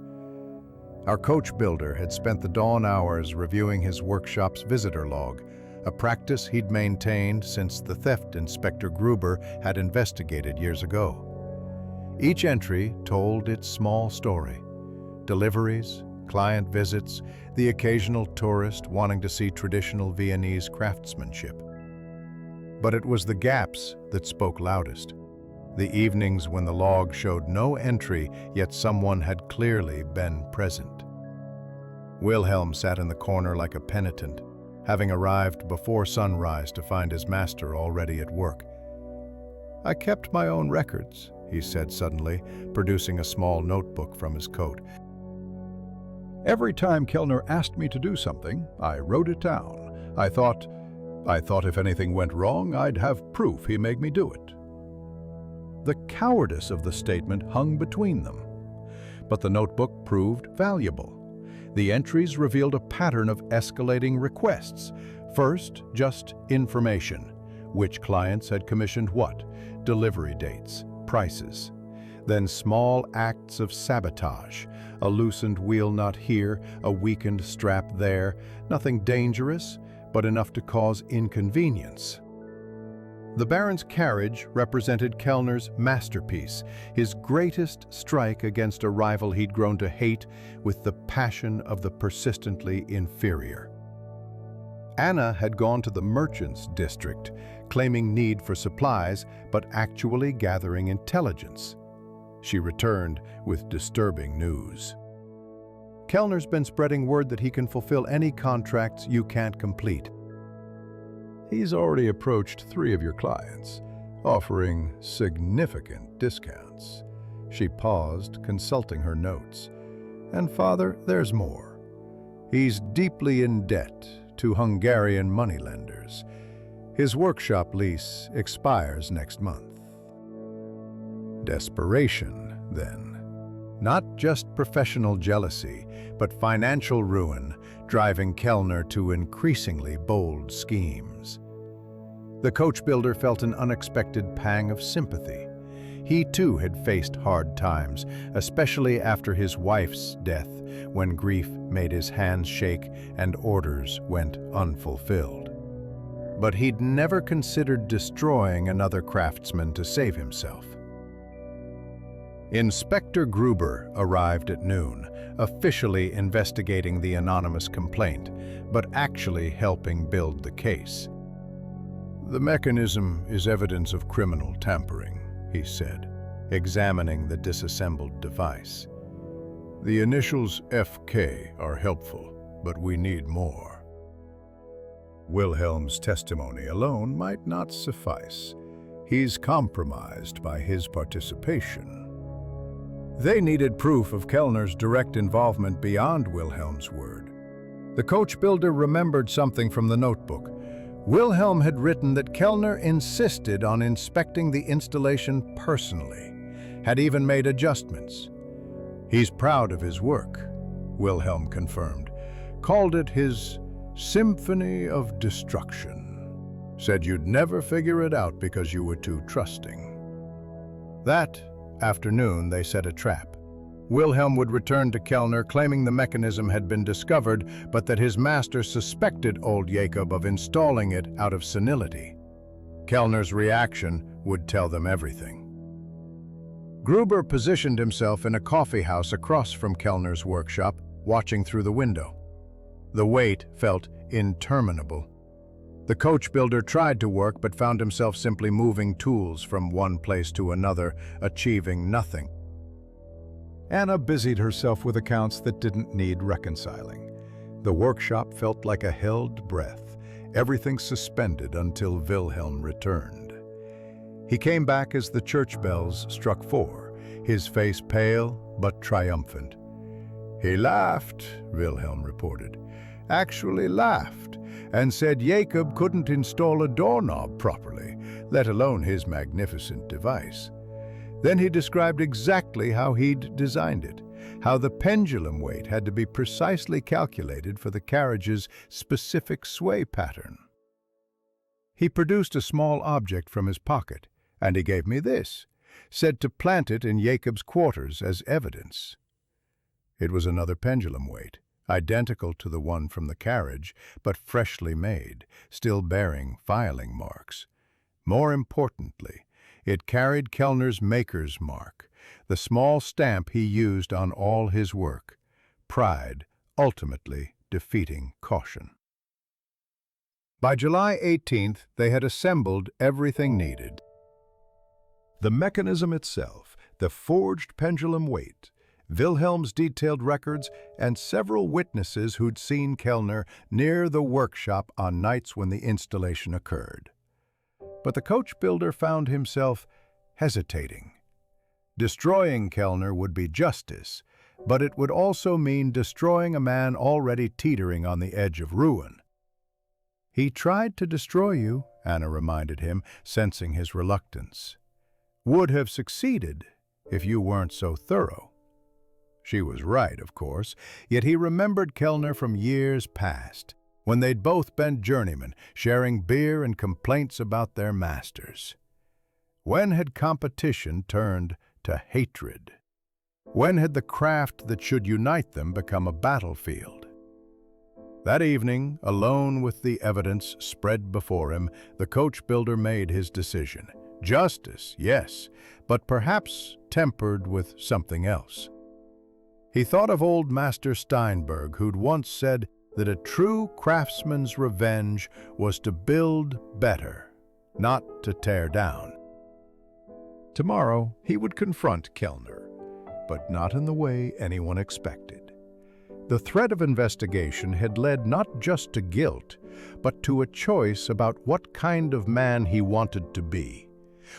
Our coach builder had spent the dawn hours reviewing his workshop's visitor log, a practice he'd maintained since the theft Inspector Gruber had investigated years ago. Each entry told its small story: deliveries, client visits, the occasional tourist wanting to see traditional Viennese craftsmanship. But it was the gaps that spoke loudest. The evenings when the log showed no entry, yet someone had clearly been present. Wilhelm sat in the corner like a penitent, having arrived before sunrise to find his master already at work. "I kept my own records," he said suddenly, producing a small notebook from his coat. "Every time Kellner asked me to do something, I wrote it down. I thought if anything went wrong, I'd have proof he made me do it." The cowardice of the statement hung between them. But the notebook proved valuable. The entries revealed a pattern of escalating requests. First, just information. Which clients had commissioned what? Delivery dates, prices. Then small acts of sabotage. A loosened wheel nut here, a weakened strap there. Nothing dangerous, but enough to cause inconvenience. The Baron's carriage represented Kellner's masterpiece, his greatest strike against a rival he'd grown to hate with the passion of the persistently inferior. Anna had gone to the merchants' district, claiming need for supplies, but actually gathering intelligence. She returned with disturbing news. Kellner's been spreading word that he can fulfill any contracts you can't complete. He's already approached 3 of your clients, offering significant discounts. She paused, consulting her notes. And Father, there's more. He's deeply in debt to Hungarian moneylenders. His workshop lease expires next month. Desperation, then. Not just professional jealousy, but financial ruin, driving Kellner to increasingly bold schemes. The coach builder felt an unexpected pang of sympathy. He too had faced hard times, especially after his wife's death, when grief made his hands shake and orders went unfulfilled. But he'd never considered destroying another craftsman to save himself. Inspector Gruber arrived at noon, officially investigating the anonymous complaint, but actually helping build the case. The mechanism is evidence of criminal tampering, he said, examining the disassembled device. The initials FK are helpful, but we need more. Wilhelm's testimony alone might not suffice. He's compromised by his participation. They needed proof of Kellner's direct involvement beyond Wilhelm's word. The coach builder remembered something from the notebook. Wilhelm had written that Kellner insisted on inspecting the installation personally, had even made adjustments. He's proud of his work, Wilhelm confirmed, called it his symphony of destruction, said you'd never figure it out because you were too trusting. That afternoon, they set a trap. Wilhelm would return to Kellner, claiming the mechanism had been discovered, but that his master suspected old Jacob of installing it out of senility. Kellner's reaction would tell them everything. Gruber positioned himself in a coffee house across from Kellner's workshop, watching through the window. The wait felt interminable. The coach builder tried to work but found himself simply moving tools from one place to another, achieving nothing. Anna busied herself with accounts that didn't need reconciling. The workshop felt like a held breath, everything suspended until Wilhelm returned. He came back as the church bells struck 4, his face pale but triumphant. He laughed, Wilhelm reported, actually laughed, and said Jacob couldn't install a doorknob properly, let alone his magnificent device. Then he described exactly how he'd designed it, how the pendulum weight had to be precisely calculated for the carriage's specific sway pattern. He produced a small object from his pocket, and he gave me this, said to plant it in Jacob's quarters as evidence. It was another pendulum weight, identical to the one from the carriage, but freshly made, still bearing filing marks. More importantly, it carried Kellner's maker's mark, the small stamp he used on all his work, pride ultimately defeating caution. By July 18th, they had assembled everything needed. The mechanism itself, the forged pendulum weight, Wilhelm's detailed records, and several witnesses who'd seen Kellner near the workshop on nights when the installation occurred. But the coach builder found himself hesitating. Destroying Kellner would be justice, but it would also mean destroying a man already teetering on the edge of ruin. He tried to destroy you, Anna reminded him, sensing his reluctance. Would have succeeded if you weren't so thorough. She was right, of course, yet he remembered Kellner from years past, when they'd both been journeymen, sharing beer and complaints about their masters. When had competition turned to hatred? When had the craft that should unite them become a battlefield? That evening, alone with the evidence spread before him, the coach builder made his decision. Justice, yes, but perhaps tempered with something else. He thought of old Master Steinberg, who'd once said that a true craftsman's revenge was to build better, not to tear down. Tomorrow, he would confront Kellner, but not in the way anyone expected. The threat of investigation had led not just to guilt, but to a choice about what kind of man he wanted to be,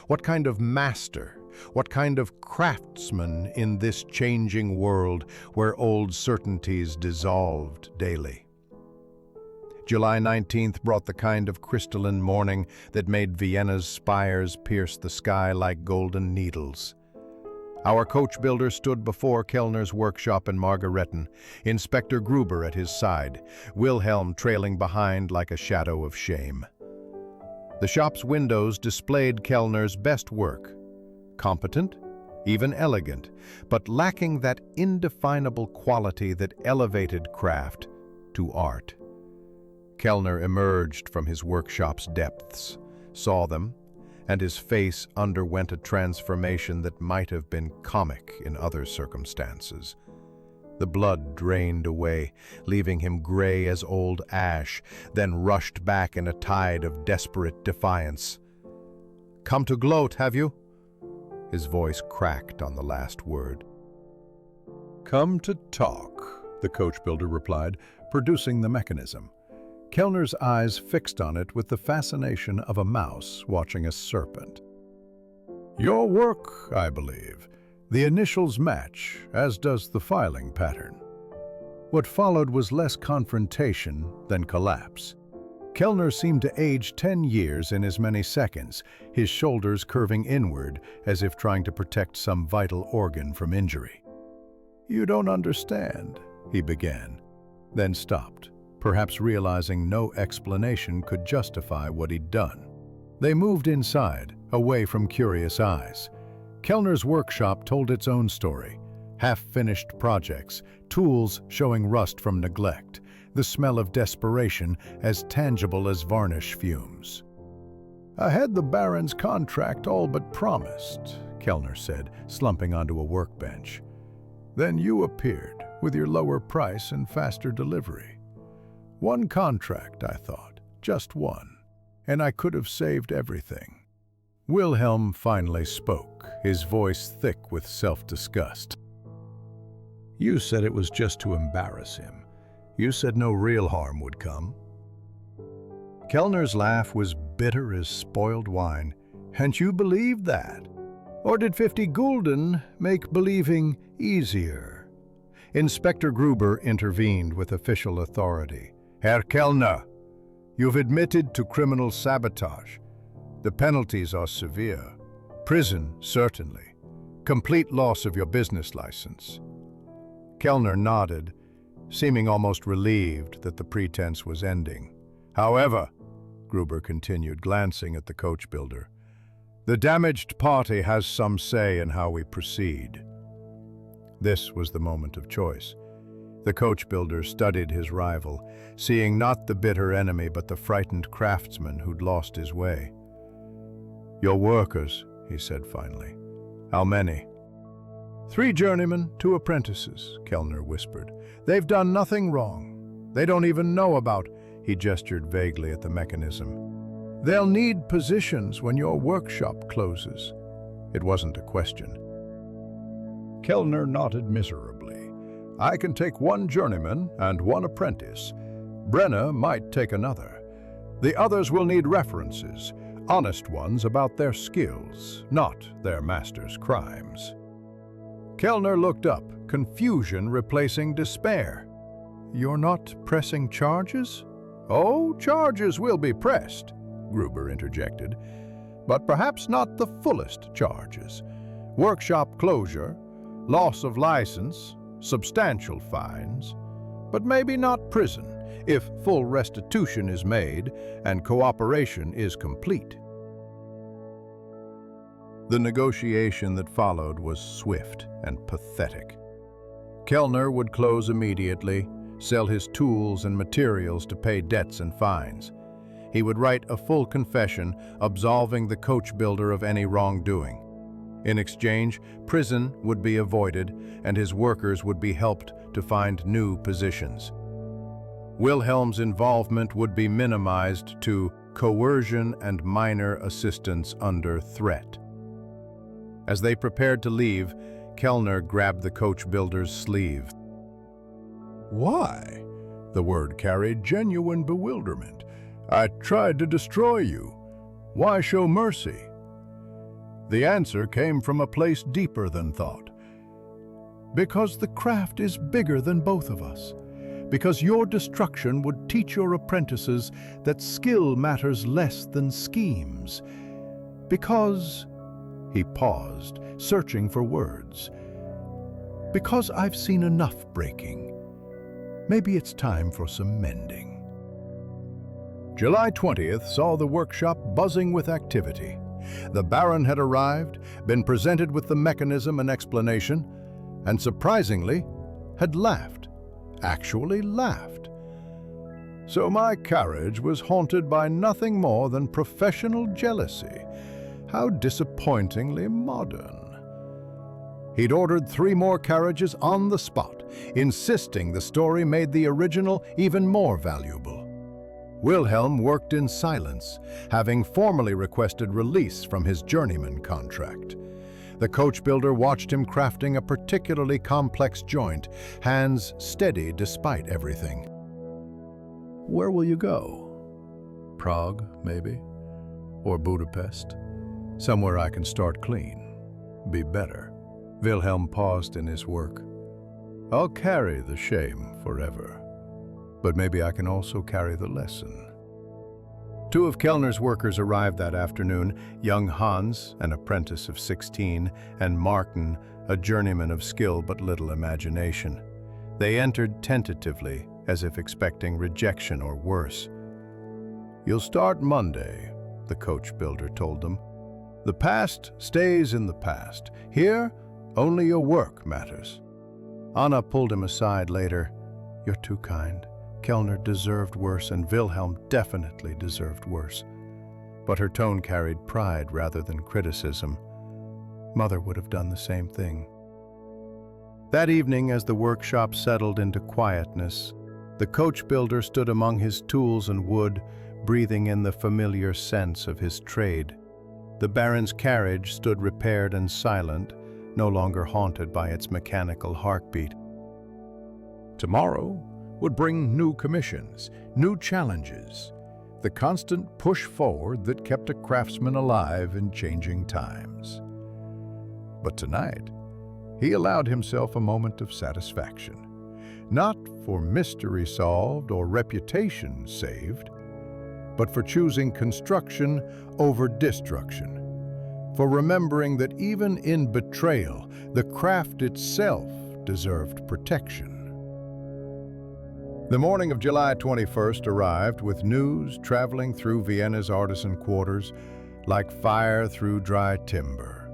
what kind of master, what kind of craftsman in this changing world where old certainties dissolved daily. July 19th brought the kind of crystalline morning that made Vienna's spires pierce the sky like golden needles. Our coach builder stood before Kellner's workshop in Margaretten, Inspector Gruber at his side, Wilhelm trailing behind like a shadow of shame. The shop's windows displayed Kellner's best work. Competent, even elegant, but lacking that indefinable quality that elevated craft to art. Kellner emerged from his workshop's depths, saw them, and his face underwent a transformation that might have been comic in other circumstances. The blood drained away, leaving him gray as old ash, then rushed back in a tide of desperate defiance. "Come to gloat, have you?" His voice cracked on the last word. "Come to talk," the coach builder replied, producing the mechanism. Kellner's eyes fixed on it with the fascination of a mouse watching a serpent. "Your work, I believe. The initials match, as does the filing pattern." What followed was less confrontation than collapse. Kellner seemed to age 10 years in as many seconds, his shoulders curving inward as if trying to protect some vital organ from injury. "You don't understand," he began, then stopped, perhaps realizing no explanation could justify what he'd done. They moved inside, away from curious eyes. Kellner's workshop told its own story. Half-finished projects, tools showing rust from neglect, the smell of desperation as tangible as varnish fumes. "I had the Baron's contract all but promised," Kellner said, slumping onto a workbench. "Then you appeared, with your lower price and faster delivery. One contract, I thought, just one, and I could have saved everything." Wilhelm finally spoke, his voice thick with self-disgust. "You said it was just to embarrass him. You said no real harm would come." Kellner's laugh was bitter as spoiled wine. "And you believed that? Or did 50 gulden make believing easier?" Inspector Gruber intervened with official authority. "Herr Kellner, you've admitted to criminal sabotage. The penalties are severe. Prison, certainly. Complete loss of your business license." Kellner nodded, seeming almost relieved that the pretense was ending. "However," Gruber continued, glancing at the coach builder, "the damaged party has some say in how we proceed." This was the moment of choice. The coach builder studied his rival, seeing not the bitter enemy but the frightened craftsman who'd lost his way. "Your workers," he said finally. "How many?" 3 journeymen, 2 apprentices," Kellner whispered. "They've done nothing wrong. They don't even know about—" He gestured vaguely at the mechanism. "They'll need positions when your workshop closes." It wasn't a question. Kellner nodded miserably. "I can take 1 journeyman and 1 apprentice. Brenner might take another. The others will need references, honest ones about their skills, not their master's crimes." Kellner looked up, confusion replacing despair. "You're not pressing charges?" "Oh, charges will be pressed," Gruber interjected, "but perhaps not the fullest charges. Workshop closure, loss of license, substantial fines, but maybe not prison, if full restitution is made and cooperation is complete." The negotiation that followed was swift and pathetic. Kellner would close immediately, sell his tools and materials to pay debts and fines. He would write a full confession absolving the coach builder of any wrongdoing. In exchange, prison would be avoided and his workers would be helped to find new positions. Wilhelm's involvement would be minimized to coercion and minor assistance under threat. As they prepared to leave, Kellner grabbed the coach builder's sleeve. Why? The word carried genuine bewilderment. I tried to destroy you. Why show mercy? The answer came from a place deeper than thought. Because the craft is bigger than both of us. Because your destruction would teach your apprentices that skill matters less than schemes. Because... He paused, searching for words. Because I've seen enough breaking. Maybe it's time for some mending. July 20th saw the workshop buzzing with activity. The Baron had arrived, been presented with the mechanism and explanation, and surprisingly, had laughed. Actually laughed. So my carriage was haunted by nothing more than professional jealousy. How disappointingly modern. He'd ordered 3 more carriages on the spot, insisting the story made the original even more valuable. Wilhelm worked in silence, having formally requested release from his journeyman contract. The coach builder watched him crafting a particularly complex joint, hands steady despite everything. Where will you go? Prague, maybe? Or Budapest? Somewhere I can start clean. Be better. Wilhelm paused in his work. I'll carry the shame forever. But maybe I can also carry the lesson. 2 of Kellner's workers arrived that afternoon, young Hans, an apprentice of 16, and Martin, a journeyman of skill but little imagination. They entered tentatively, as if expecting rejection or worse. You'll start Monday, the coach builder told them. The past stays in the past. Here, only your work matters. Anna pulled him aside later. You're too kind. Kellner deserved worse, and Wilhelm definitely deserved worse. But her tone carried pride rather than criticism. Mother would have done the same thing. That evening, as the workshop settled into quietness, the coach builder stood among his tools and wood, breathing in the familiar sense of his trade. The Baron's carriage stood repaired and silent, no longer haunted by its mechanical heartbeat. Tomorrow would bring new commissions, new challenges, the constant push forward that kept a craftsman alive in changing times. But tonight, he allowed himself a moment of satisfaction, not for mystery solved or reputation saved, but for choosing construction over destruction, for remembering that even in betrayal, the craft itself deserved protection. The morning of July 21st arrived with news traveling through Vienna's artisan quarters like fire through dry timber.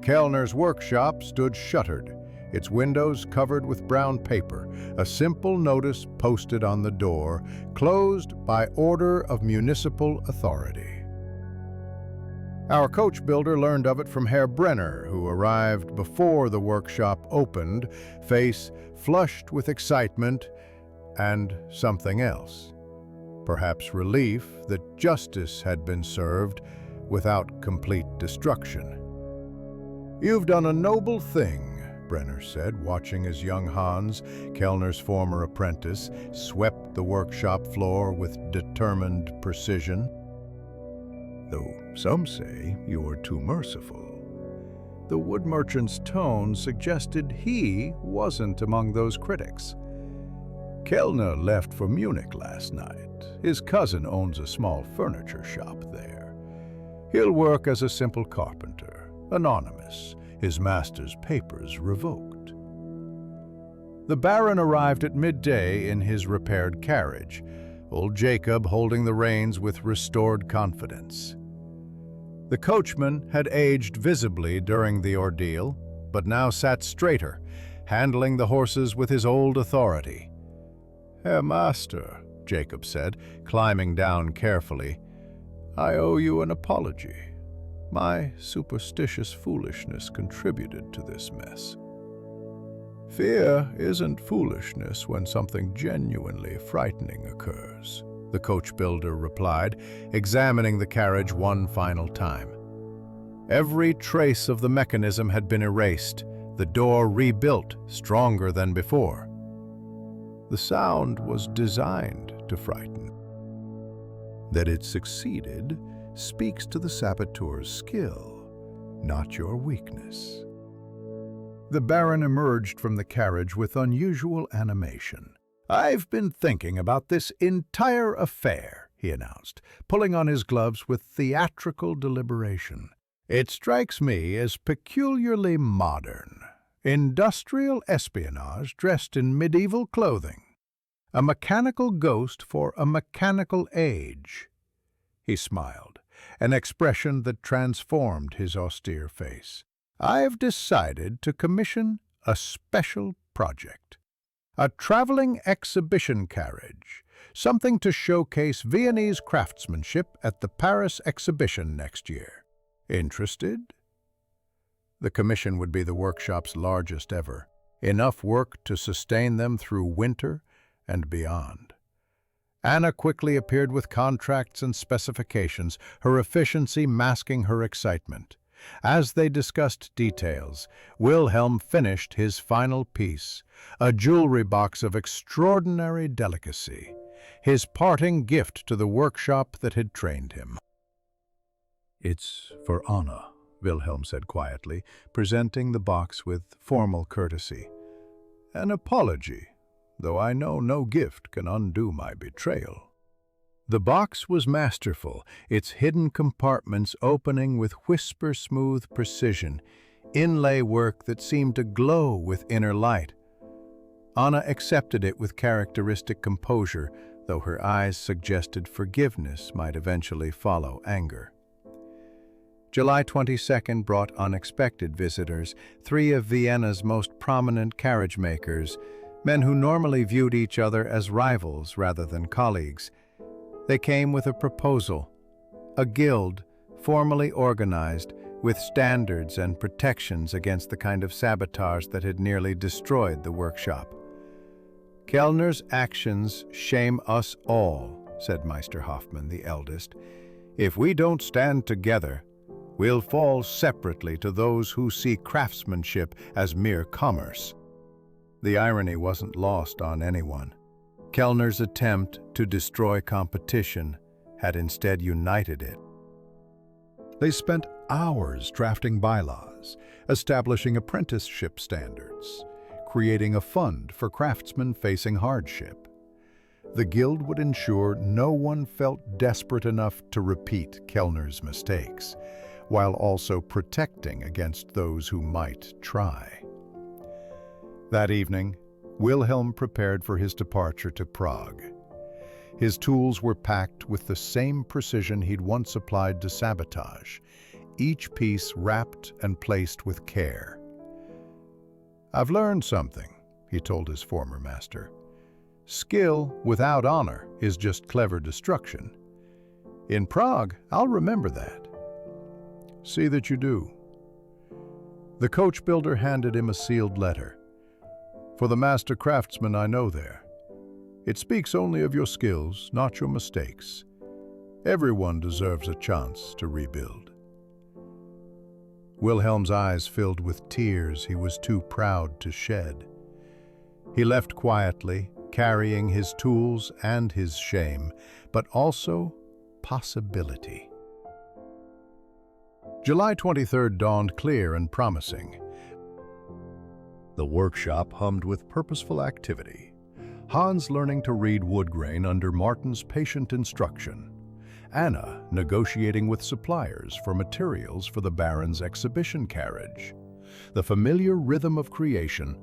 Kellner's workshop stood shuttered, its windows covered with brown paper, a simple notice posted on the door, closed by order of municipal authority. Our coach builder learned of it from Herr Brenner, who arrived before the workshop opened, face flushed with excitement and something else. Perhaps relief that justice had been served without complete destruction. You've done a noble thing, Brenner said, watching as young Hans, Kellner's former apprentice, swept the workshop floor with determined precision. Though some say you were too merciful. The wood merchant's tone suggested he wasn't among those critics. Kellner left for Munich last night. His cousin owns a small furniture shop there. He'll work as a simple carpenter, anonymous, his master's papers revoked. The Baron arrived at midday in his repaired carriage, old Jacob holding the reins with restored confidence. The coachman had aged visibly during the ordeal, but now sat straighter, handling the horses with his old authority. "Herr Master," Jacob said, climbing down carefully, "I owe you an apology. My superstitious foolishness contributed to this mess." "Fear isn't foolishness when something genuinely frightening occurs," the coach builder replied, examining the carriage one final time. Every trace of the mechanism had been erased, the door rebuilt, stronger than before. The sound was designed to frighten. That it succeeded speaks to the saboteur's skill, not your weakness. The Baron emerged from the carriage with unusual animation. "I've been thinking about this entire affair," he announced, pulling on his gloves with theatrical deliberation. "It strikes me as peculiarly modern. Industrial espionage dressed in medieval clothing. A mechanical ghost for a mechanical age." He smiled, an expression that transformed his austere face. "I've decided to commission a special project. A traveling exhibition carriage, something to showcase Viennese craftsmanship at the Paris exhibition next year. Interested?" The commission would be the workshop's largest ever, enough work to sustain them through winter and beyond. Anna quickly appeared with contracts and specifications, her efficiency masking her excitement. As they discussed details, Wilhelm finished his final piece, a jewelry box of extraordinary delicacy, his parting gift to the workshop that had trained him. "It's for Anna," Wilhelm said quietly, presenting the box with formal courtesy. "An apology, though I know no gift can undo my betrayal." The box was masterful, its hidden compartments opening with whisper-smooth precision, inlay work that seemed to glow with inner light. Anna accepted it with characteristic composure, though her eyes suggested forgiveness might eventually follow anger. July 22nd brought unexpected visitors, 3 of Vienna's most prominent carriage makers, men who normally viewed each other as rivals rather than colleagues. They came with a proposal, a guild, formally organized, with standards and protections against the kind of sabotage that had nearly destroyed the workshop. "Kellner's actions shame us all," said Meister Hoffmann, the eldest. "If we don't stand together, we'll fall separately to those who see craftsmanship as mere commerce." The irony wasn't lost on anyone. Kellner's attempt to destroy competition had instead united it. They spent hours drafting bylaws, establishing apprenticeship standards, creating a fund for craftsmen facing hardship. The guild would ensure no one felt desperate enough to repeat Kellner's mistakes, while also protecting against those who might try. That evening, Wilhelm prepared for his departure to Prague. His tools were packed with the same precision he'd once applied to sabotage, each piece wrapped and placed with care. "I've learned something," he told his former master. "Skill without honor is just clever destruction. In Prague, I'll remember that." "See that you do." The coach builder handed him a sealed letter. "For the master craftsman I know there. It speaks only of your skills, not your mistakes. Everyone deserves a chance to rebuild." Wilhelm's eyes filled with tears he was too proud to shed. He left quietly, carrying his tools and his shame, but also possibility. July 23rd dawned clear and promising. The workshop hummed with purposeful activity. Hans learning to read wood grain under Martin's patient instruction. Anna negotiating with suppliers for materials for the Baron's exhibition carriage. The familiar rhythm of creation,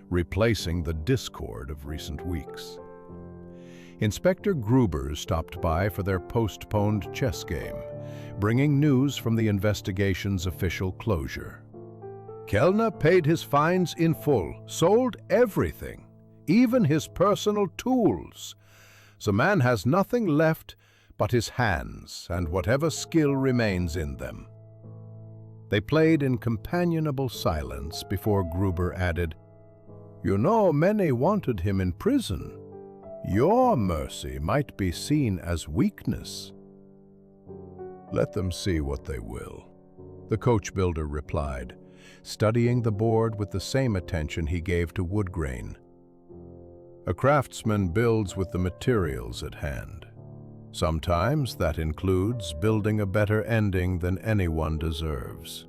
replacing the discord of recent weeks. Inspector Gruber stopped by for their postponed chess game, bringing news from the investigation's official closure. Kellner paid his fines in full, sold everything. even his personal tools. The man has nothing left but his hands and whatever skill remains in them." They played in companionable silence before Gruber added, "You know, many wanted him in prison. Your mercy might be seen as weakness." "Let them see what they will," the coach builder replied, studying the board with the same attention he gave to wood grain. "A craftsman builds with the materials at hand. Sometimes that includes building a better ending than anyone deserves."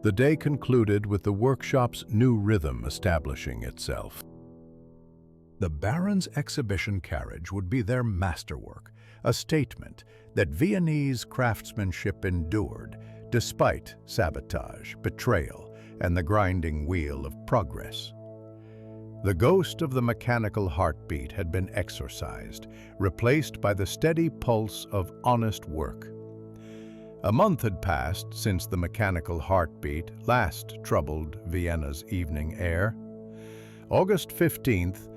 The day concluded with the workshop's new rhythm establishing itself. The Baron's exhibition carriage would be their masterwork, a statement that Viennese craftsmanship endured despite sabotage, betrayal, and the grinding wheel of progress. The ghost of the mechanical heartbeat had been exorcised, replaced by the steady pulse of honest work. A month had passed since the mechanical heartbeat last troubled Vienna's evening air. August 15th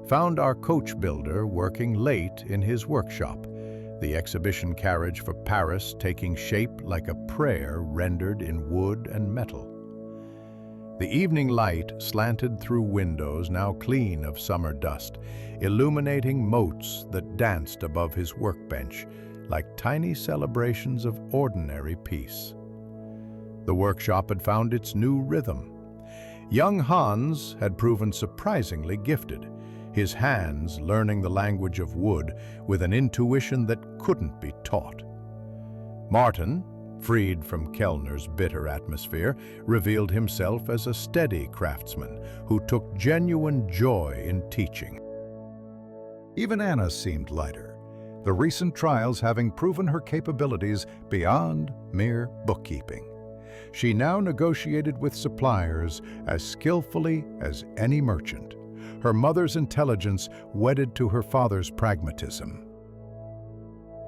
found our coach builder working late in his workshop, the exhibition carriage for Paris taking shape like a prayer rendered in wood and metal. The evening light slanted through windows now clean of summer dust, illuminating motes that danced above his workbench like tiny celebrations of ordinary peace. The workshop had found its new rhythm. Young Hans had proven surprisingly gifted, his hands learning the language of wood with an intuition that couldn't be taught. Martin, freed from Kellner's bitter atmosphere, revealed himself as a steady craftsman who took genuine joy in teaching. Even Anna seemed lighter, the recent trials having proven her capabilities beyond mere bookkeeping. She now negotiated with suppliers as skillfully as any merchant, her mother's intelligence wedded to her father's pragmatism.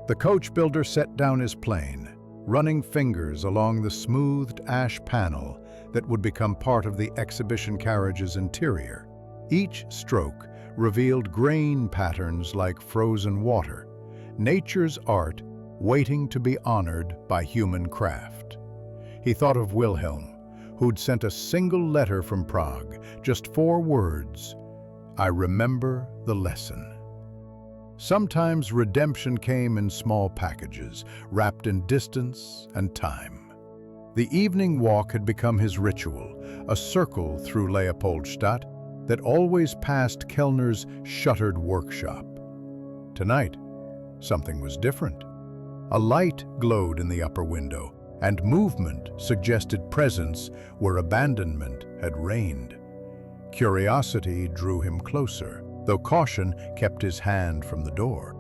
The coach builder set down his plane, running fingers along the smoothed ash panel that would become part of the exhibition carriage's interior. Each stroke revealed grain patterns like frozen water, nature's art waiting to be honored by human craft. He thought of Wilhelm, who'd sent a single letter from Prague, just 4 words, "I remember the lesson." Sometimes redemption came in small packages, wrapped in distance and time. The evening walk had become his ritual, a circle through Leopoldstadt that always passed Kellner's shuttered workshop. Tonight, something was different. A light glowed in the upper window, and movement suggested presence where abandonment had reigned. Curiosity drew him closer, though caution kept his hand from the door.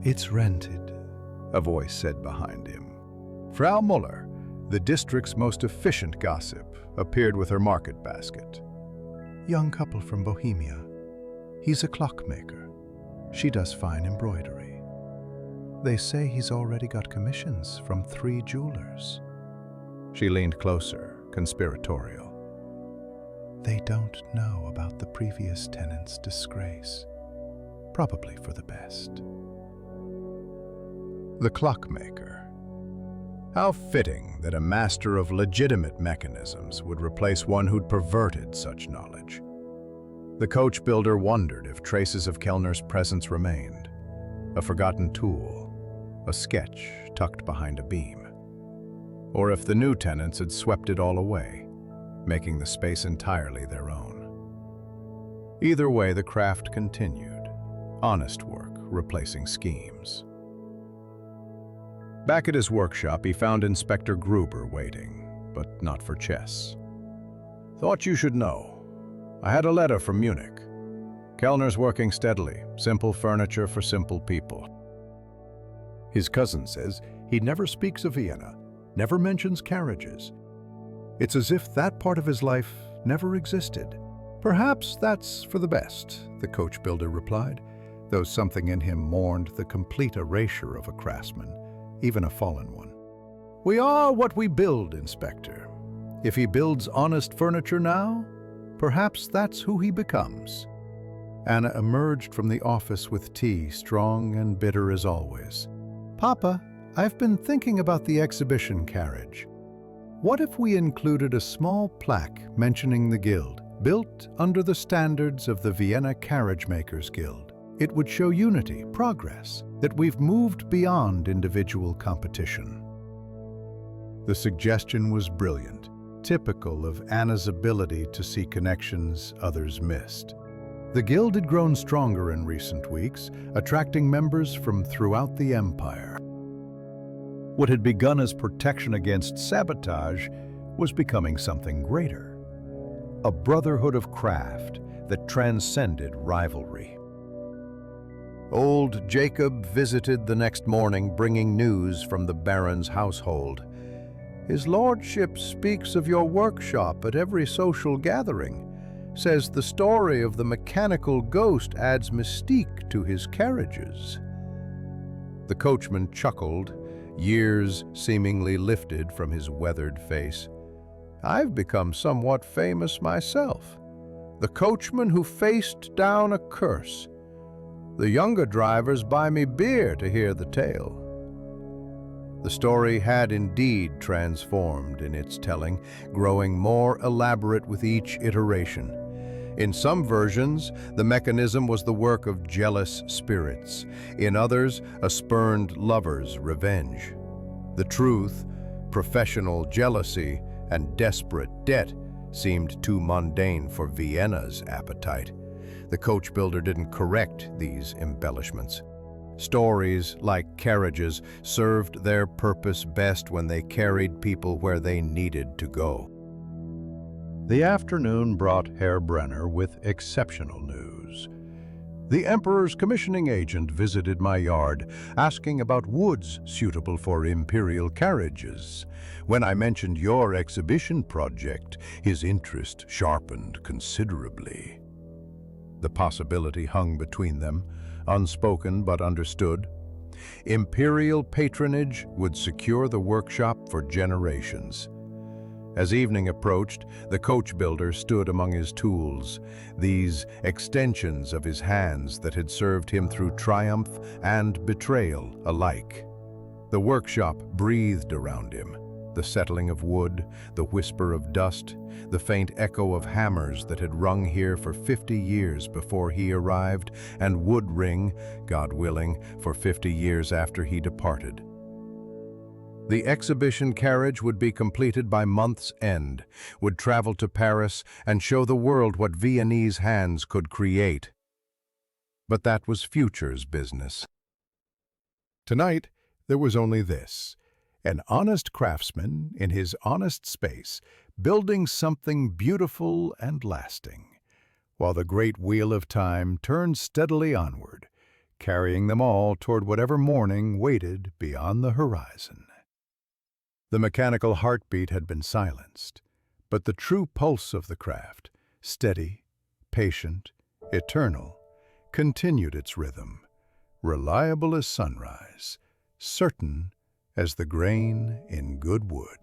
"It's rented," a voice said behind him. Frau Muller, the district's most efficient gossip, appeared with her market basket. "Young couple from Bohemia. He's a clockmaker. She does fine embroidery. They say he's already got commissions from 3 jewelers." She leaned closer, conspiratorial. "They don't know about the previous tenant's disgrace. Probably for the best." The clockmaker. How fitting that a master of legitimate mechanisms would replace one who'd perverted such knowledge. The coach builder wondered if traces of Kellner's presence remained. A forgotten tool, a sketch tucked behind a beam. Or if the new tenants had swept it all away, making the space entirely their own. Either way, the craft continued, honest work replacing schemes. Back at his workshop, he found Inspector Gruber waiting, but not for chess. "Thought you should know. I had a letter from Munich. Kellner's working steadily, simple furniture for simple people. His cousin says he never speaks of Vienna, never mentions carriages. It's as if that part of his life never existed." "Perhaps that's for the best," the coach builder replied, though something in him mourned the complete erasure of a craftsman, even a fallen one. "We are what we build, Inspector. If he builds honest furniture now, Perhaps that's who he becomes. Anna emerged from the office with tea, strong and bitter as always. Papa, I've been thinking about the exhibition carriage. What if we included a small plaque mentioning the guild, built under the standards of the Vienna Carriage Makers Guild? It would show unity, progress, that we've moved beyond individual competition. The suggestion was brilliant, typical of Anna's ability to see connections others missed. The guild had grown stronger in recent weeks, attracting members from throughout the empire. What had begun as protection against sabotage was becoming something greater. A brotherhood of craft that transcended rivalry. Old Jacob visited the next morning, bringing news from the Baron's household. His lordship speaks of your workshop at every social gathering, says the story of the mechanical ghost adds mystique to his carriages. The coachman chuckled, years seemingly lifted from his weathered face. I've become somewhat famous myself. The coachman who faced down a curse. The younger drivers buy me beer to hear the tale. The story had indeed transformed in its telling, growing more elaborate with each iteration. In some versions, the mechanism was the work of jealous spirits. In others, a spurned lover's revenge. The truth, professional jealousy, and desperate debt seemed too mundane for Vienna's appetite. The coach builder didn't correct these embellishments. Stories, like carriages, served their purpose best when they carried people where they needed to go. The afternoon brought Herr Brenner with exceptional news. The Emperor's commissioning agent visited my yard, asking about woods suitable for imperial carriages. When I mentioned your exhibition project, his interest sharpened considerably. The possibility hung between them, unspoken but understood. Imperial patronage would secure the workshop for generations. As evening approached, the coach builder stood among his tools, these extensions of his hands that had served him through triumph and betrayal alike. The workshop breathed around him, the settling of wood, the whisper of dust, the faint echo of hammers that had rung here for 50 years before he arrived, and would ring, God willing, for 50 years after he departed. The exhibition carriage would be completed by month's end, would travel to Paris and show the world what Viennese hands could create. But that was future's business. Tonight, there was only this: an honest craftsman in his honest space, building something beautiful and lasting, while the great wheel of time turned steadily onward, carrying them all toward whatever morning waited beyond the horizon. The mechanical heartbeat had been silenced, but the true pulse of the craft, steady, patient, eternal, continued its rhythm, reliable as sunrise, certain as the grain in good wood.